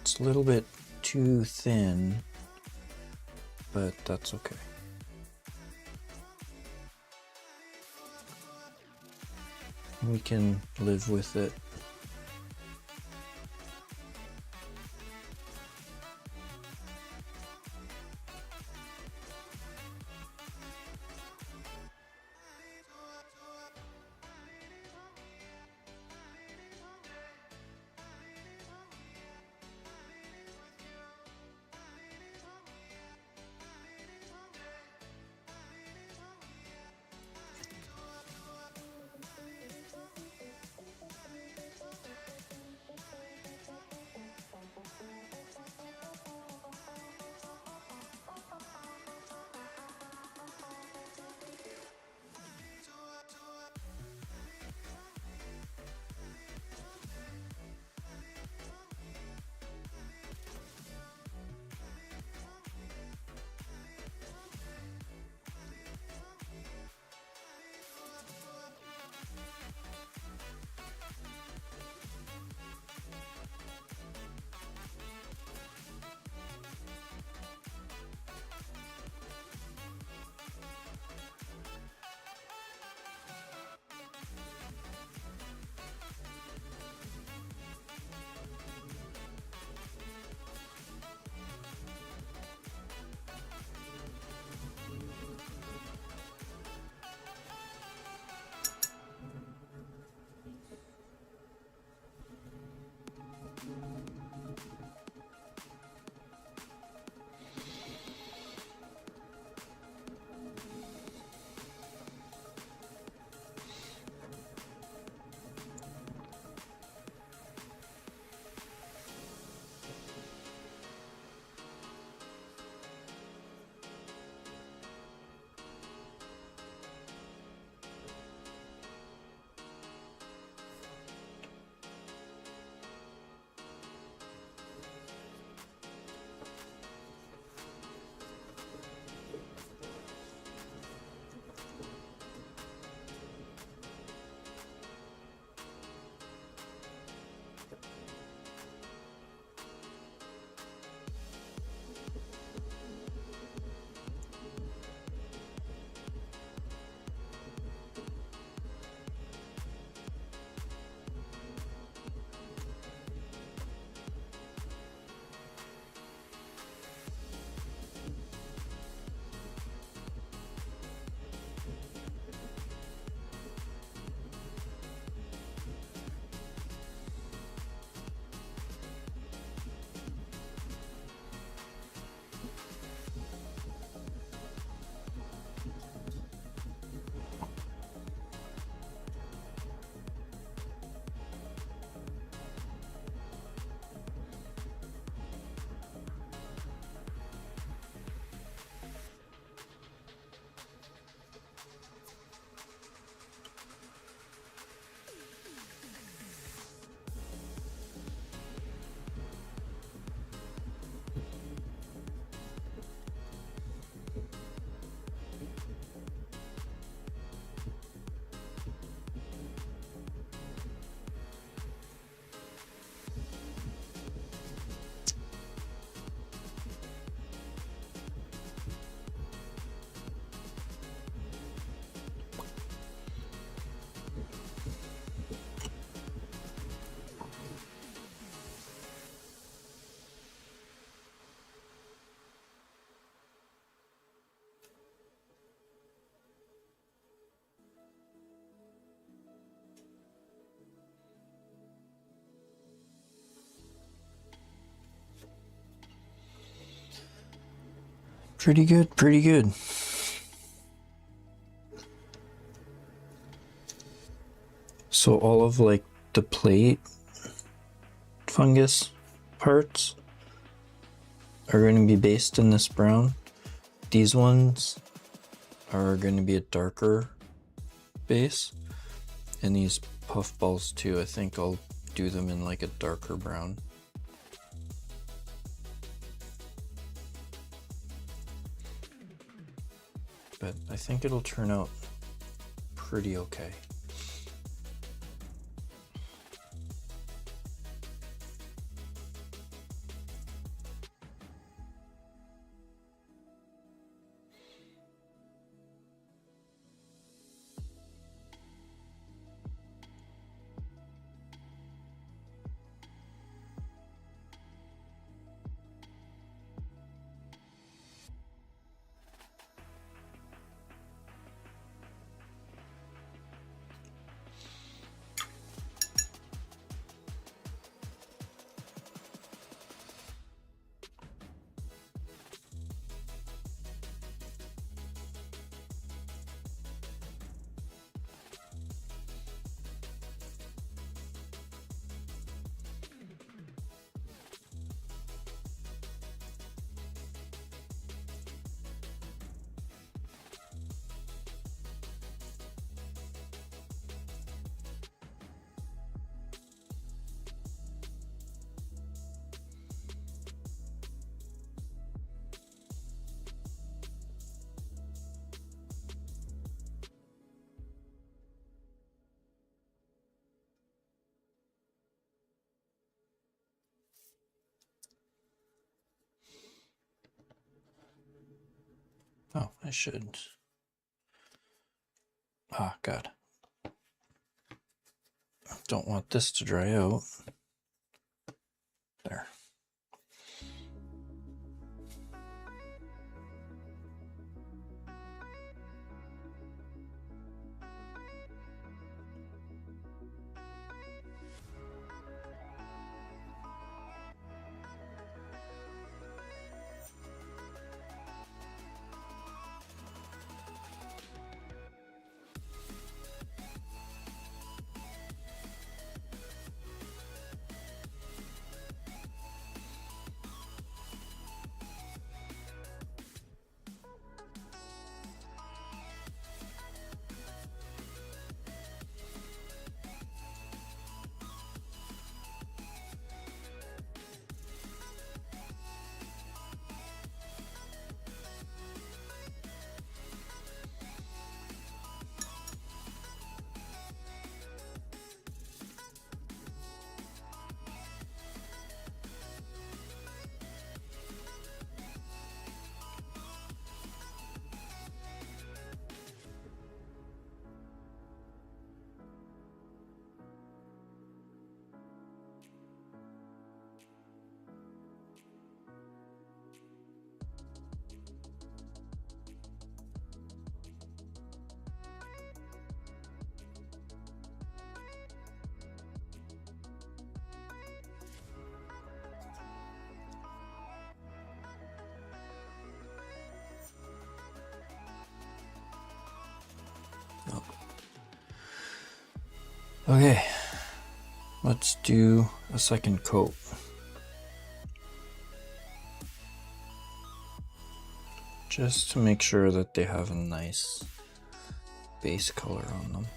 It's a little bit too thin, but that's okay. We can live with it. Pretty good, pretty good. So all of like the plate fungus parts are going to be based in this brown. These ones are going to be a darker base, and these puffballs too. I think I'll do them in like a darker brown. But I think it'll turn out pretty okay. Oh, I should. Ah, God. Don't want this to dry out. There. Okay, let's do a second coat. Just to make sure that they have a nice base color on them.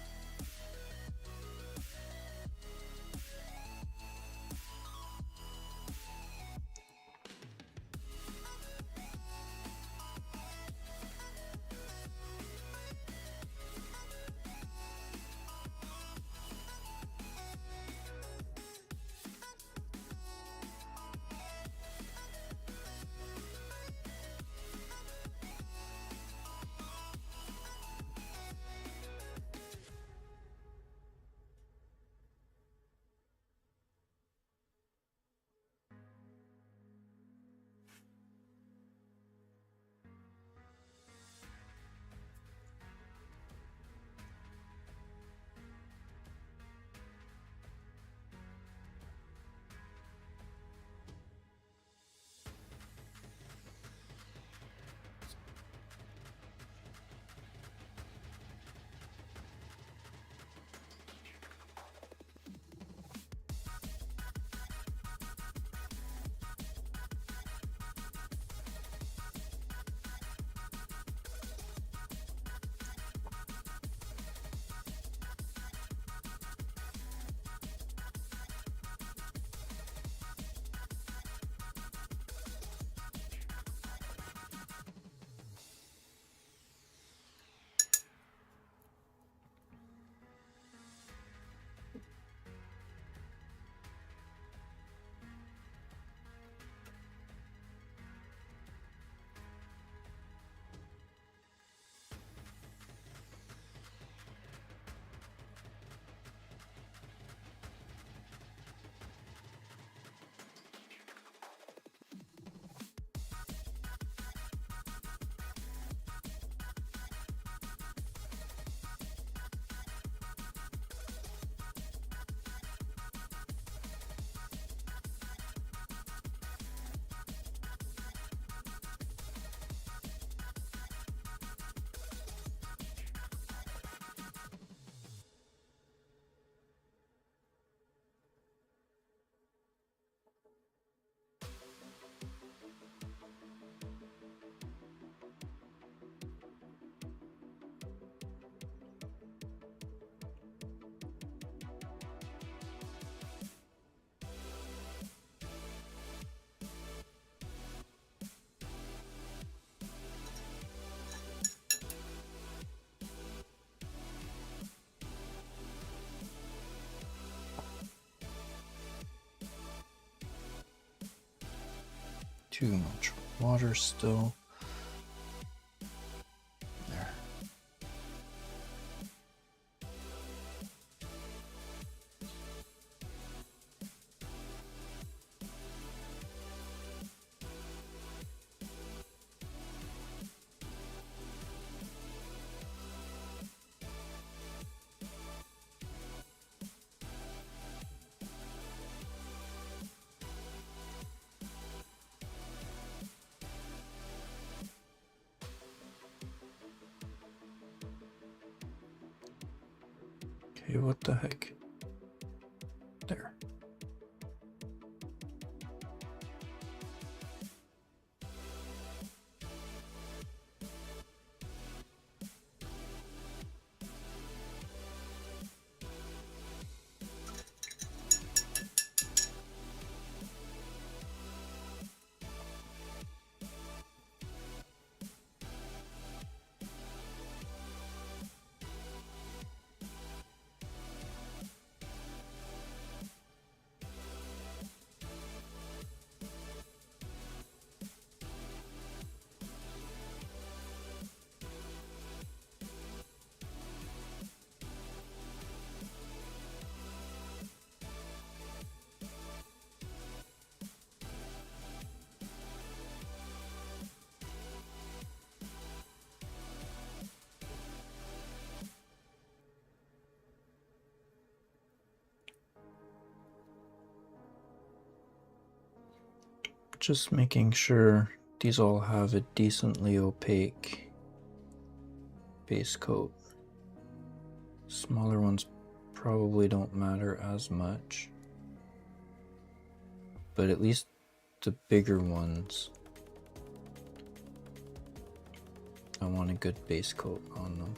Too much water still. There. Okay, what the heck? There. Just making sure these all have a decently opaque base coat. Smaller ones probably don't matter as much, but at least the bigger ones, I want a good base coat on them.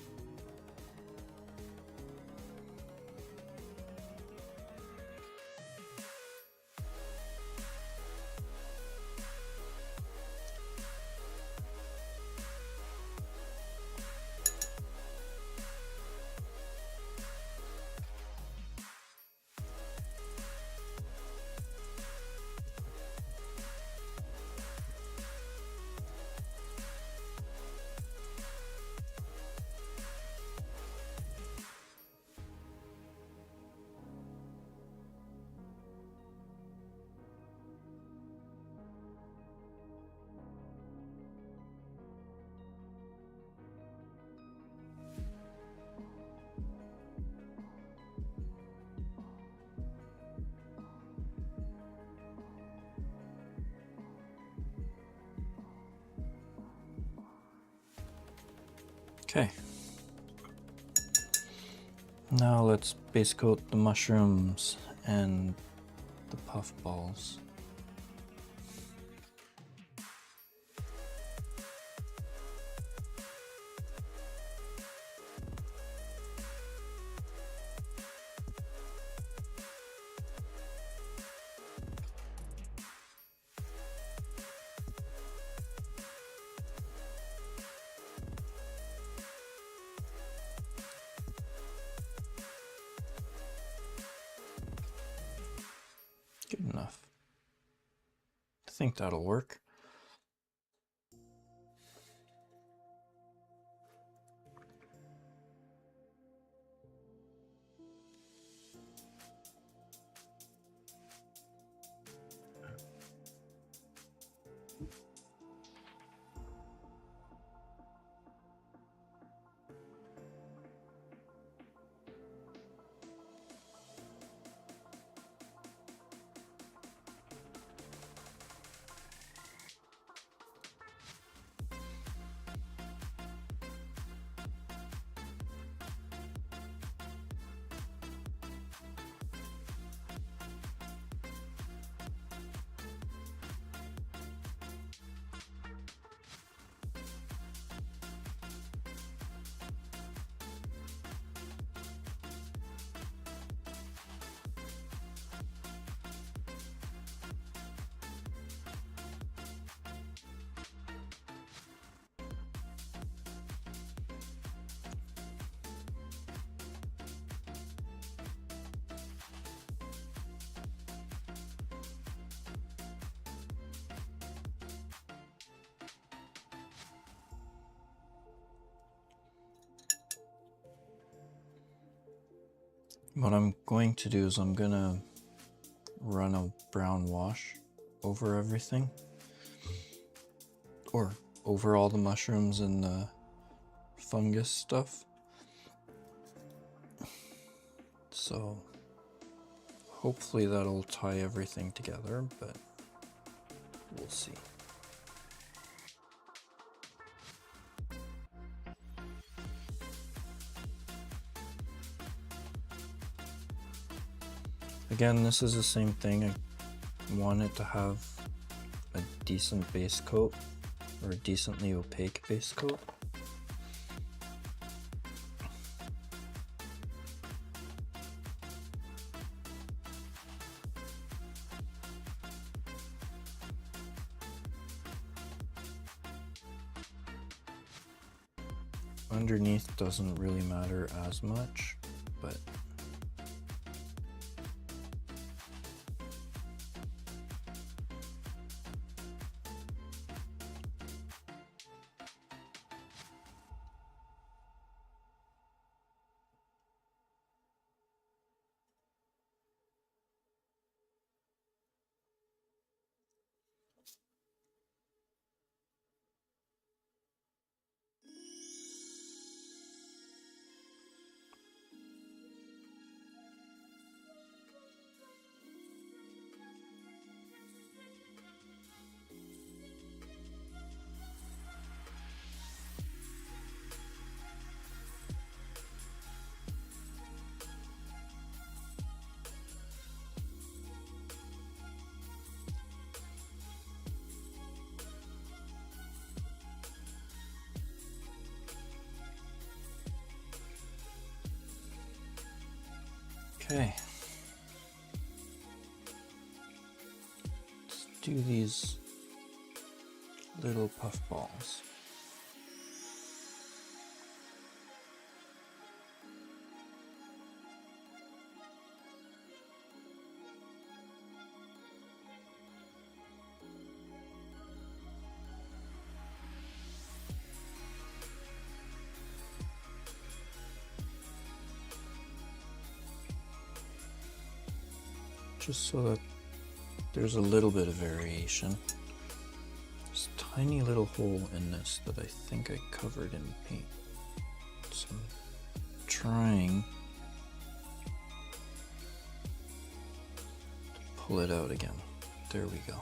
Okay. Now let's base coat the mushrooms and the puff balls. Good enough. I think that'll work. What I'm going to do is I'm gonna run a brown wash over everything, or over all the mushrooms and the fungus stuff. So hopefully that'll tie everything together, but we'll see. Again, this is the same thing. I want it to have a decent base coat, or a decently opaque base coat. Underneath doesn't really matter as much, but okay. Let's do these little puff balls. Just so that there's a little bit of variation. There's a tiny little hole in this that I think I covered in paint. So I'm trying to pull it out again. There we go.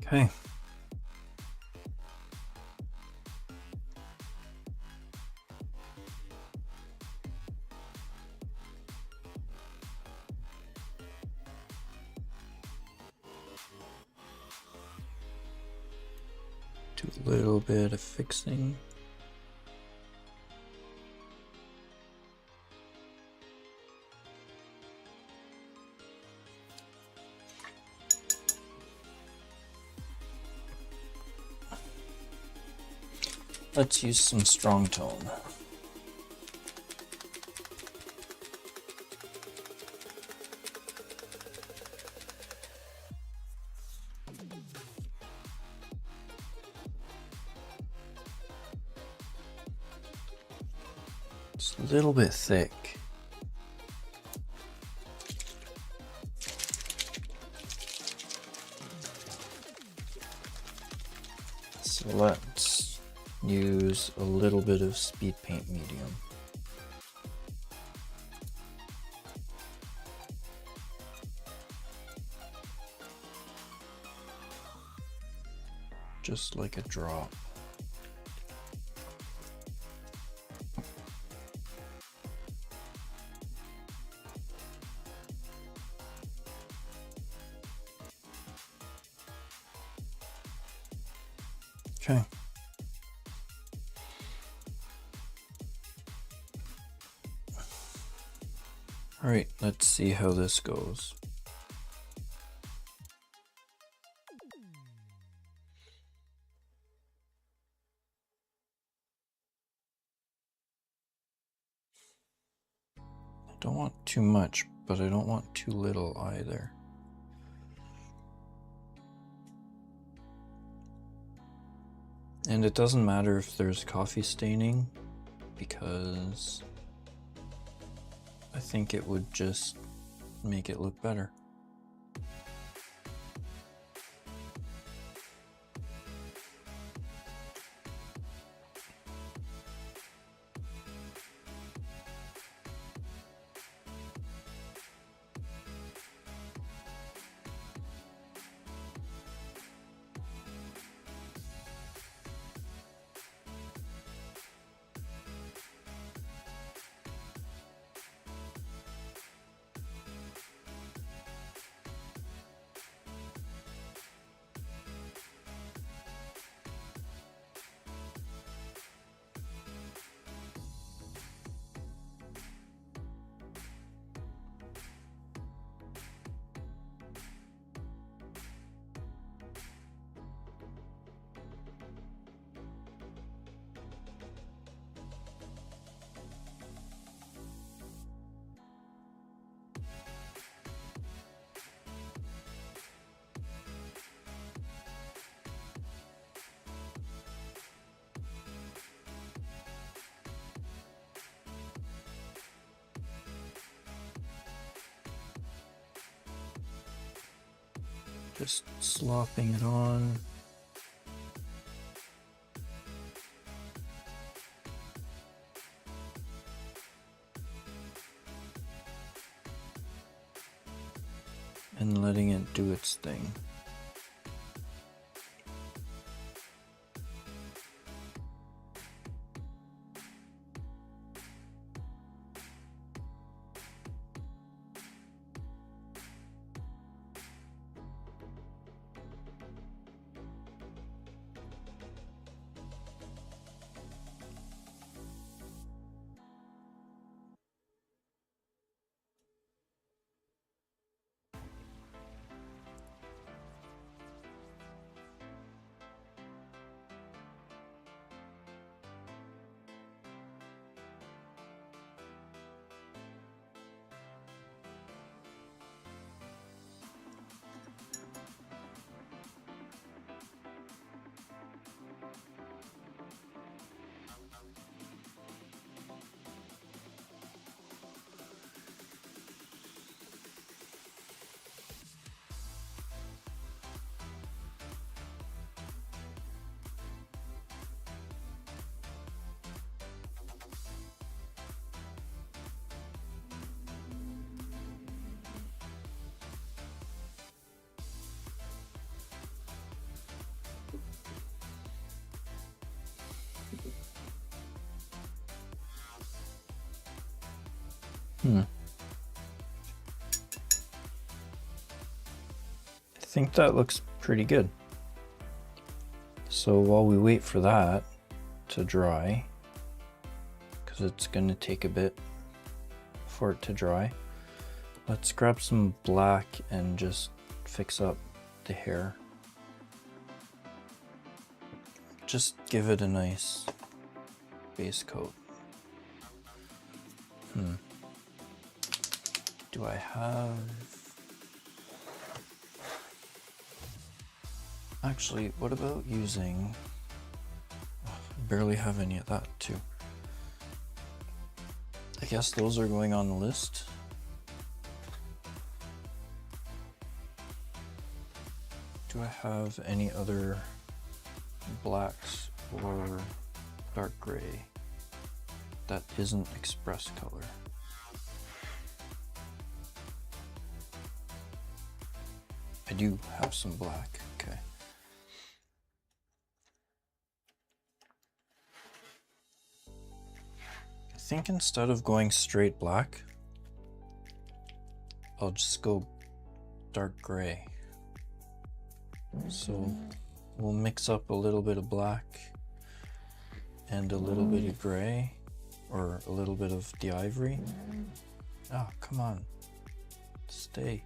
Okay. Do a little bit of fixing. Let's use some strong tone. It's a little bit thick. So let's use a little bit of speed paint medium. just like a drop. Okay. All right, let's see how this goes. I don't want too much, but I don't want too little either. And it doesn't matter if there's coffee staining, because I think it would just make it look better. Just slopping it on. And letting it do its thing. I think that looks pretty good. So while we wait for that to dry, because it's going to take a bit for it to dry, let's grab some black and just fix up the hair. Just give it a nice base coat. Do I have... Actually, what about using... I barely have any of that too. I guess those are going on the list. Do I have any other blacks or dark gray that isn't express color? I do have some black, okay. think instead of going straight black, I'll just go dark gray. So we'll mix up a little bit of black and a little bit of gray, or a little bit of the ivory. Oh, come on. Stay.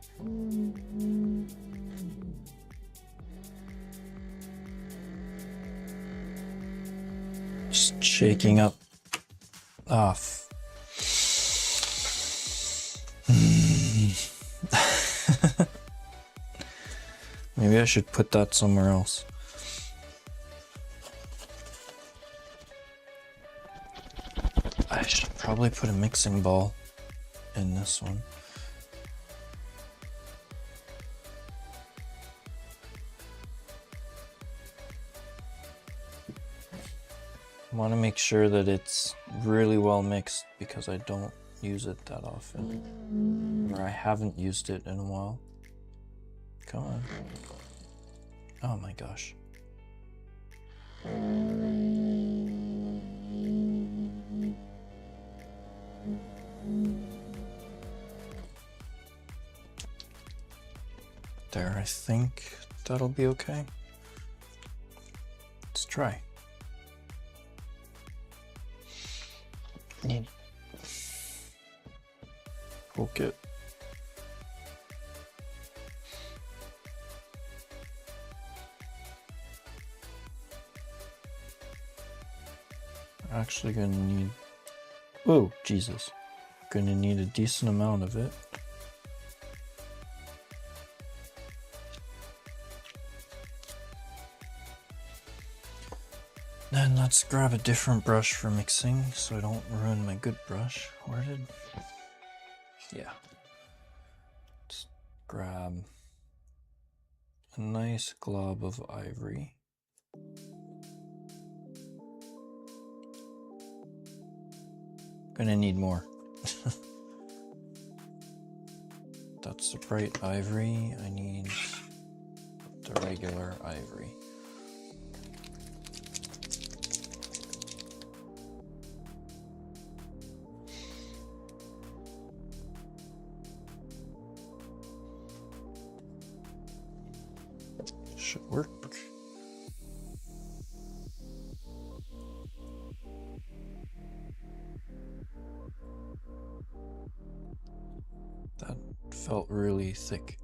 Just shaking up. Off. Maybe I should put that somewhere else. I should probably put a mixing ball in this one. I want to make sure that it's really well mixed because I don't use it that often. Or I haven't used it in a while. Come on. Oh my gosh. There, I think that'll be okay. Let's try. Need poke it. Actually gonna need, oh Jesus, gonna need a decent amount of it. Then let's grab a different brush for mixing so I don't ruin my good brush. Where did, yeah. Let's grab a nice glob of ivory. Gonna need more. That's the bright ivory. I need the regular ivory. Should work. That felt really thick.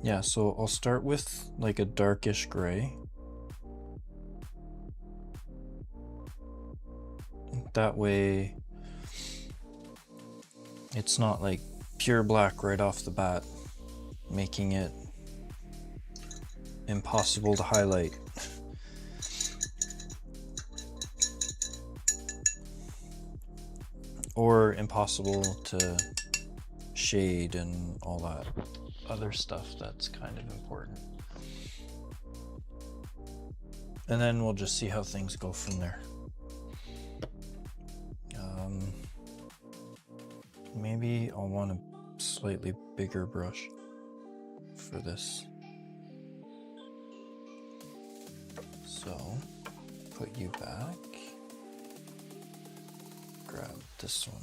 Yeah, so I'll start with like a darkish gray. That way it's not like pure black right off the bat, making it impossible to highlight. Or impossible to shade and all that other stuff that's kind of important. And then we'll just see how things go from there. Maybe I'll want a slightly bigger brush for this. So, put you back. Grab this one.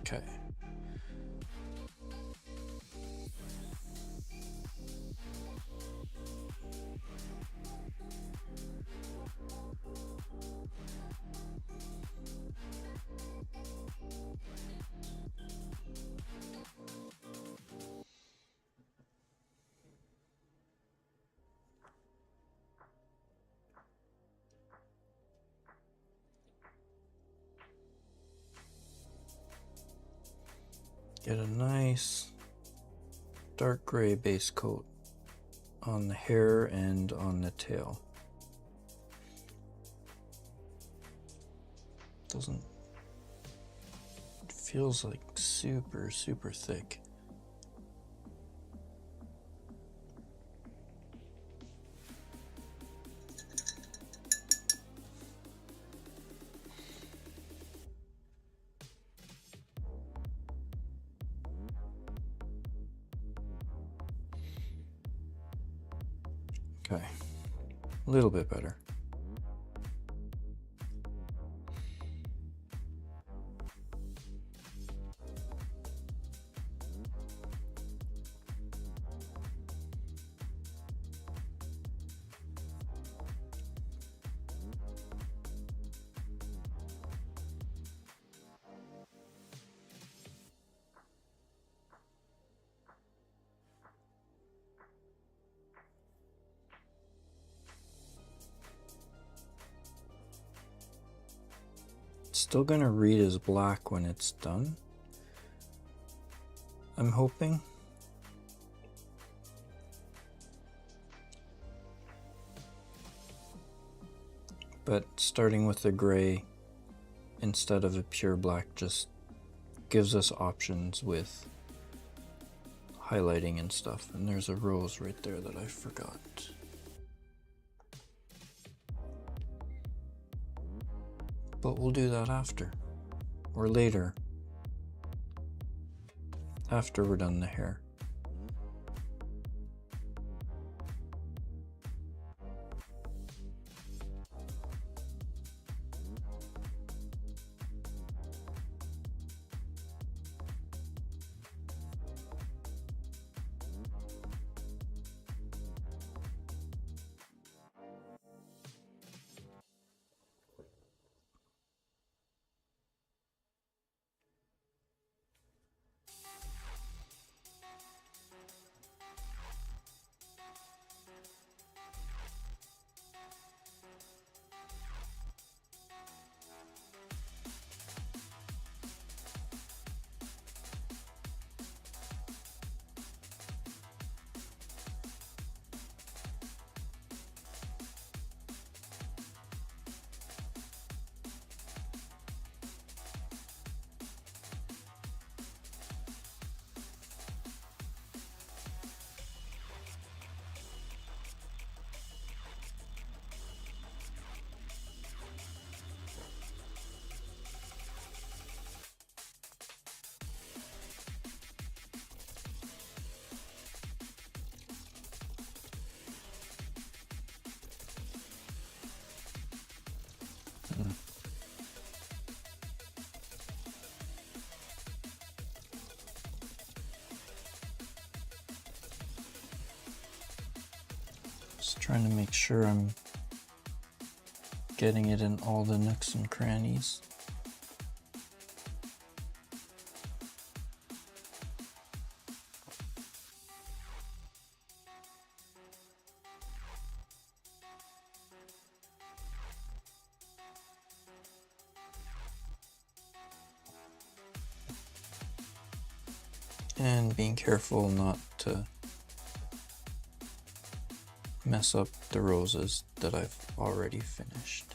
Okay. Get a nice dark gray base coat on the hair and on the tail. Doesn't, it feels like super, super thick. Okay, a little bit better. Still gonna read as black when it's done, I'm hoping. But starting with the gray instead of a pure black just gives us options with highlighting and stuff. And there's a rose right there that I forgot. But we'll do that after, or later, after we're done the hair. Just trying to make sure I'm getting it in all the nooks and crannies. And being careful not to mess up the roses that I've already finished.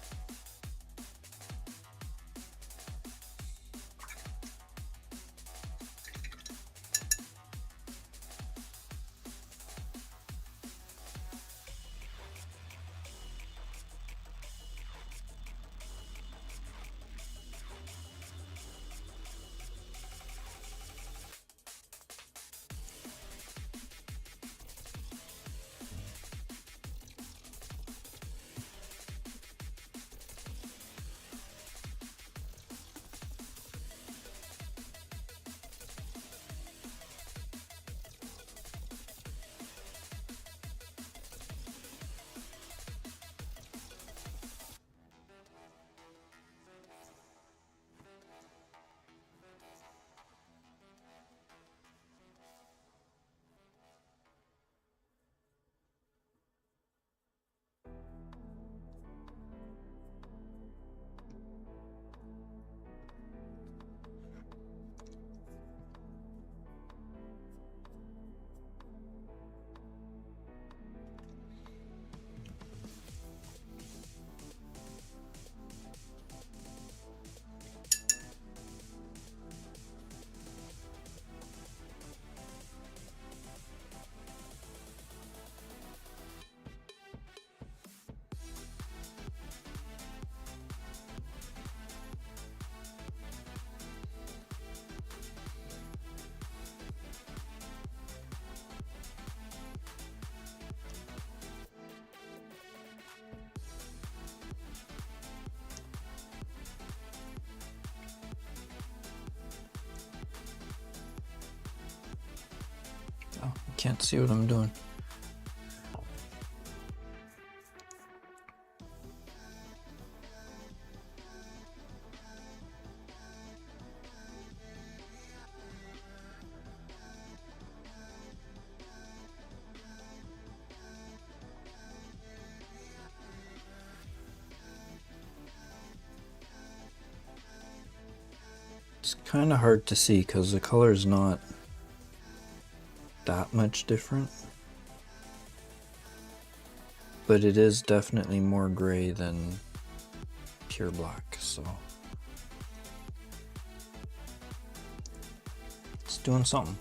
can't see what I'm doing. It's kind of hard to see because the color is not that much different, but it is definitely more gray than pure black, so it's doing something.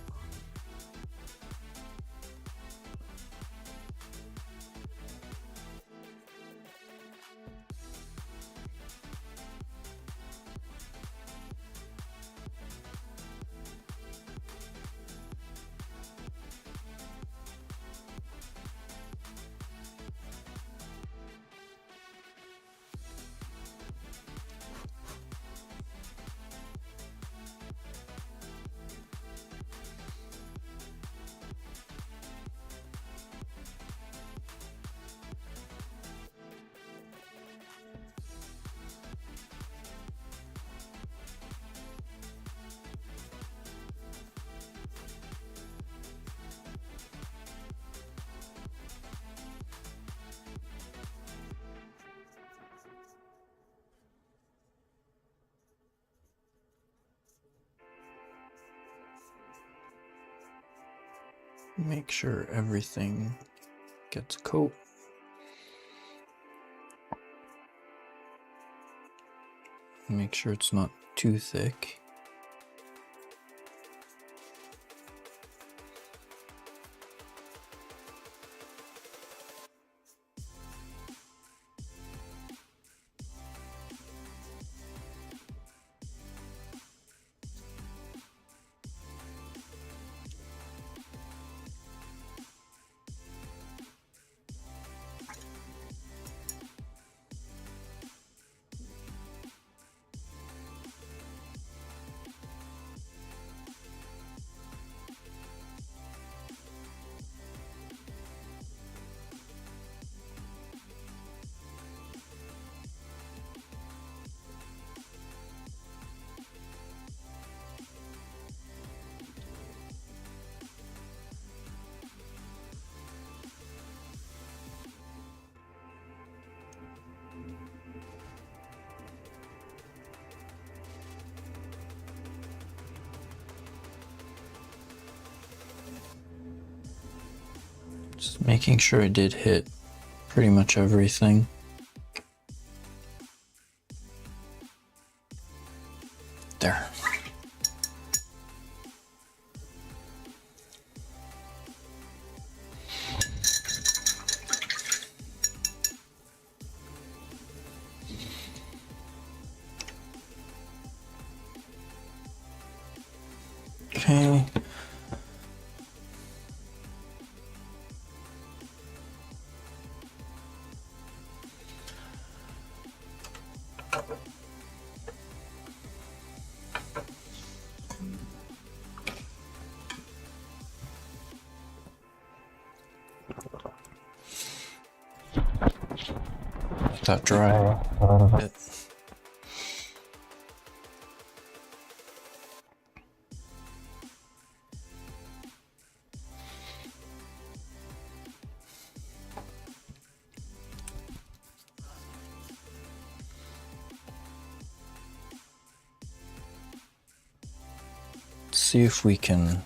Make sure everything gets a coat. Make sure it's not too thick. Just making sure I did hit pretty much everything. There. Okay. Let that dry a little bit. See if we can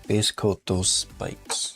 base coat those spikes.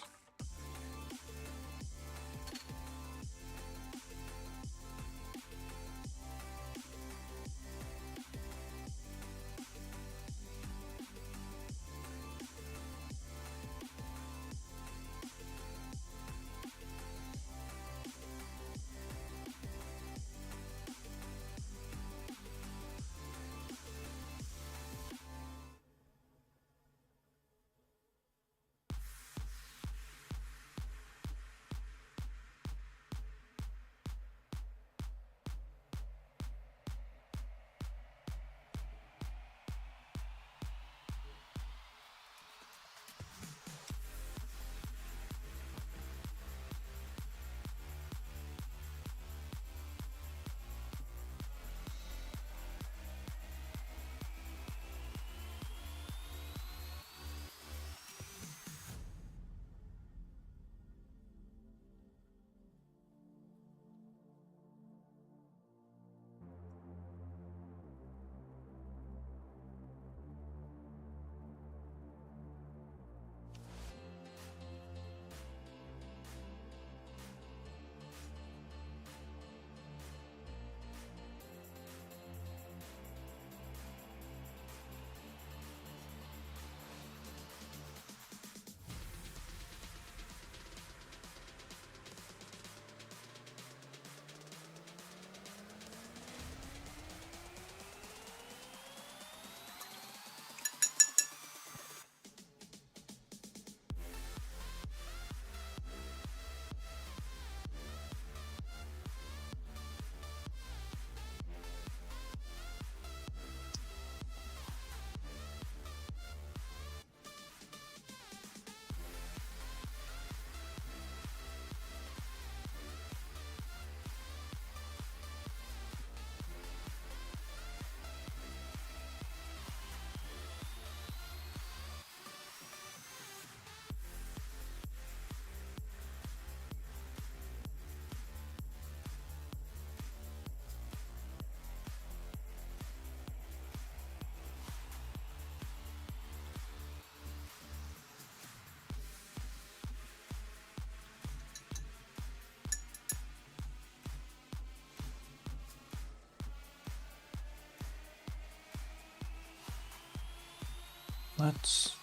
Let's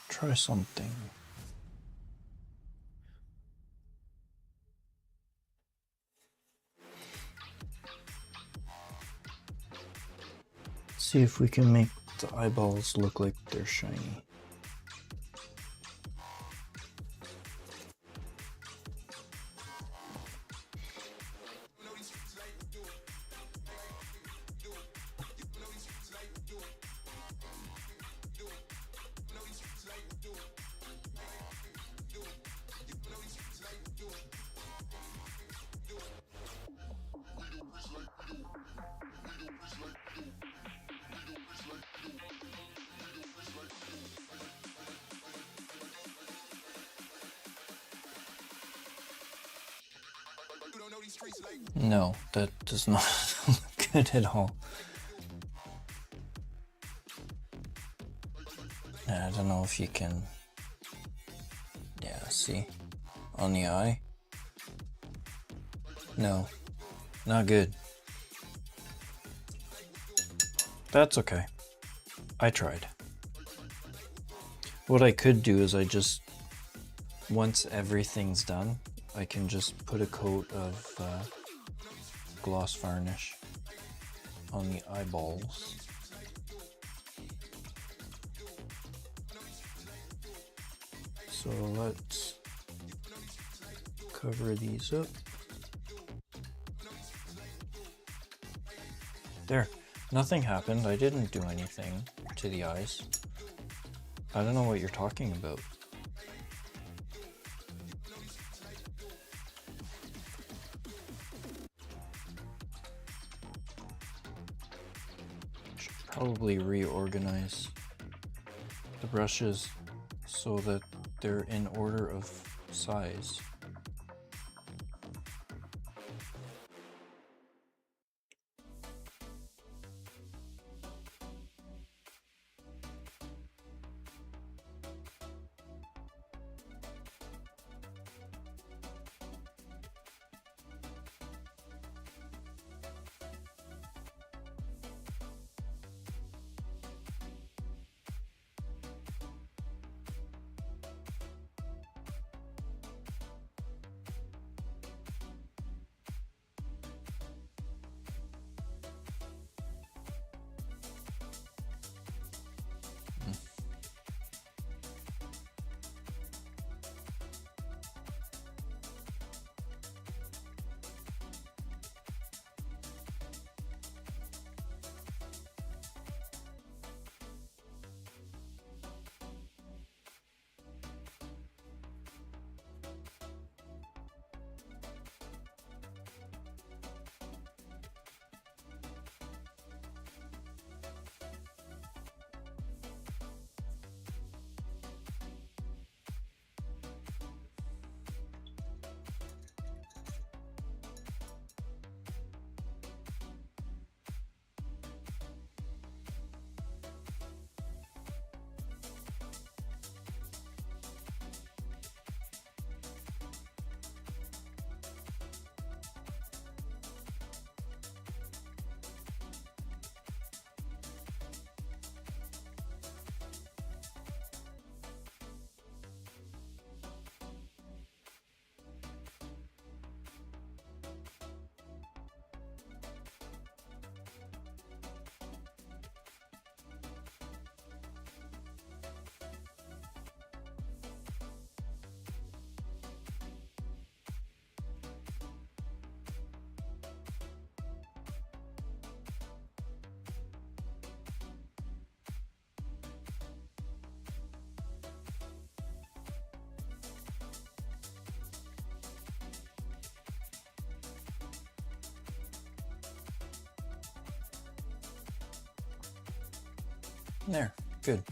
try something. See if we can make the eyeballs look like they're shiny. No, that does not look good at all. I don't know if you can, yeah, see, on the eye. No, not good. That's okay. I tried. What I could do is once everything's done, I can just put a coat of gloss varnish on the eyeballs. So let's cover these up. There, nothing happened. I didn't do anything to the eyes. I don't know what you're talking about. Should probably reorganize the brushes so that they're in order of size. There, good.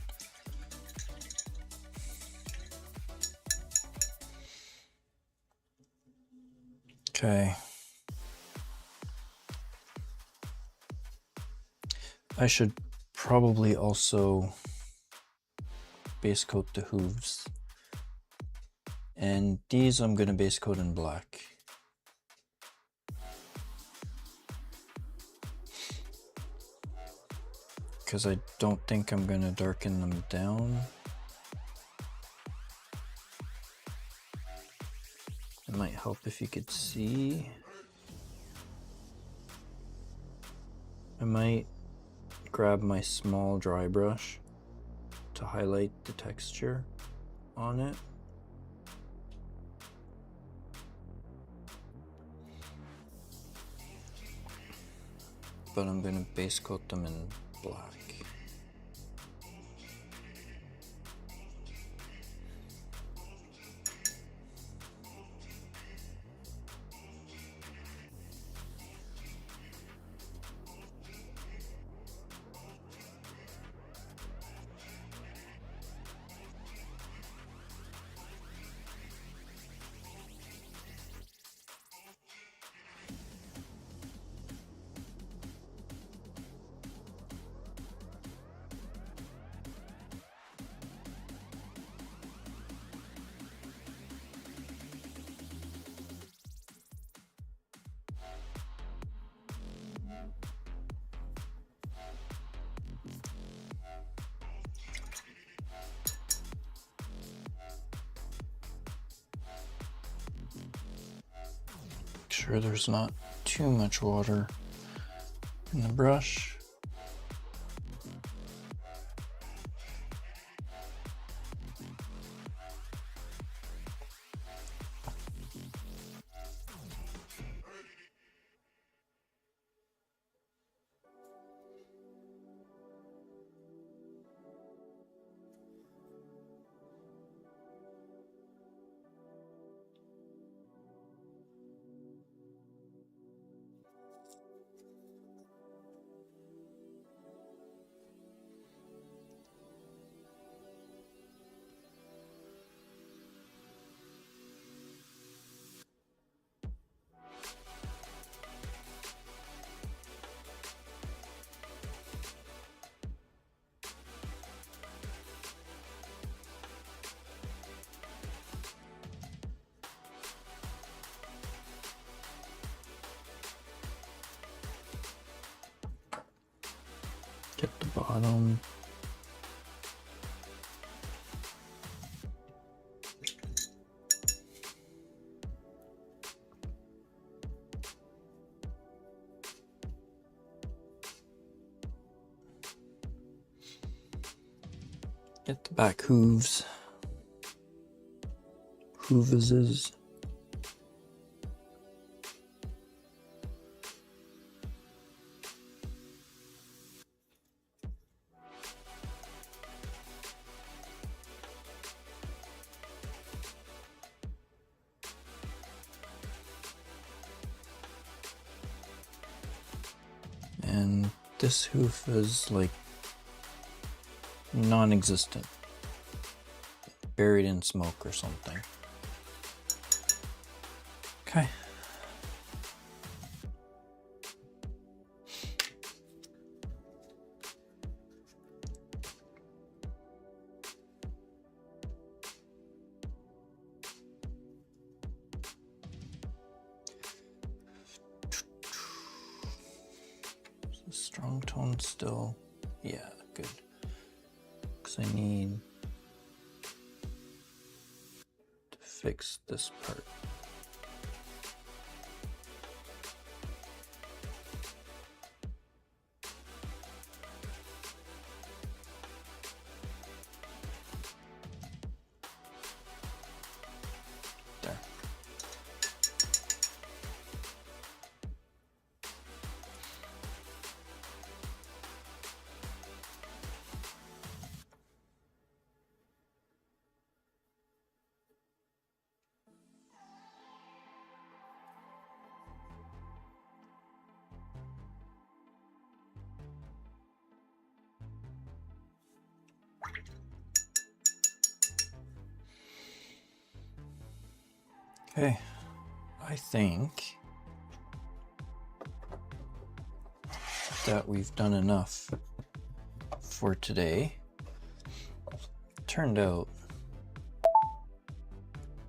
Okay. I should probably also base coat the hooves. And these I'm gonna base coat in black. because I don't think I'm going to darken them down. It might help if you could see. I might grab my small dry brush to highlight the texture on it. But I'm going to base coat them in black. Make sure there's not too much water in the brush. Get the bottom. Get the back hooves. Hooveses. And this hoof is like non-existent, buried in smoke or something. Okay. Strong tone still, yeah, good. Because I need to fix this part. There. Okay, I think that we've done enough for today. Turned out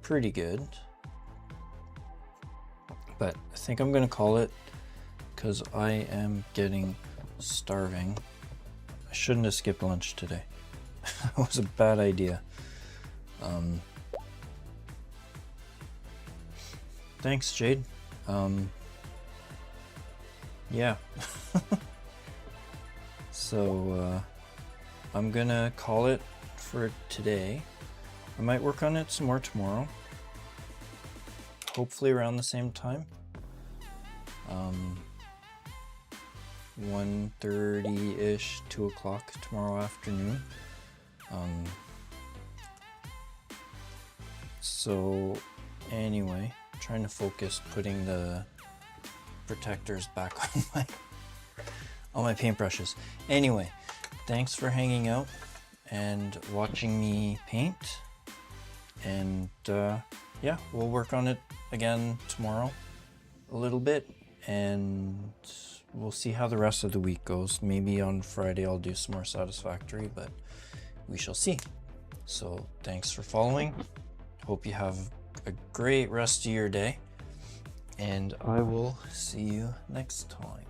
pretty good, but I think I'm gonna call it because I am getting starving. I shouldn't have skipped lunch today. It was a bad idea. Thanks, Jade. Yeah. So, I'm gonna call it for today. I might work on it some more tomorrow. Hopefully around the same time. 1:30-ish, 2 o'clock tomorrow afternoon. So anyway, trying to focus putting the protectors back on my paintbrushes. Anyway, thanks for hanging out and watching me paint. And yeah, we'll work on it again tomorrow a little bit, and we'll see how the rest of the week goes. Maybe on Friday I'll do some more Satisfactory, but we shall see. So thanks for following. Hope you have a great rest of your day, and I will see you next time.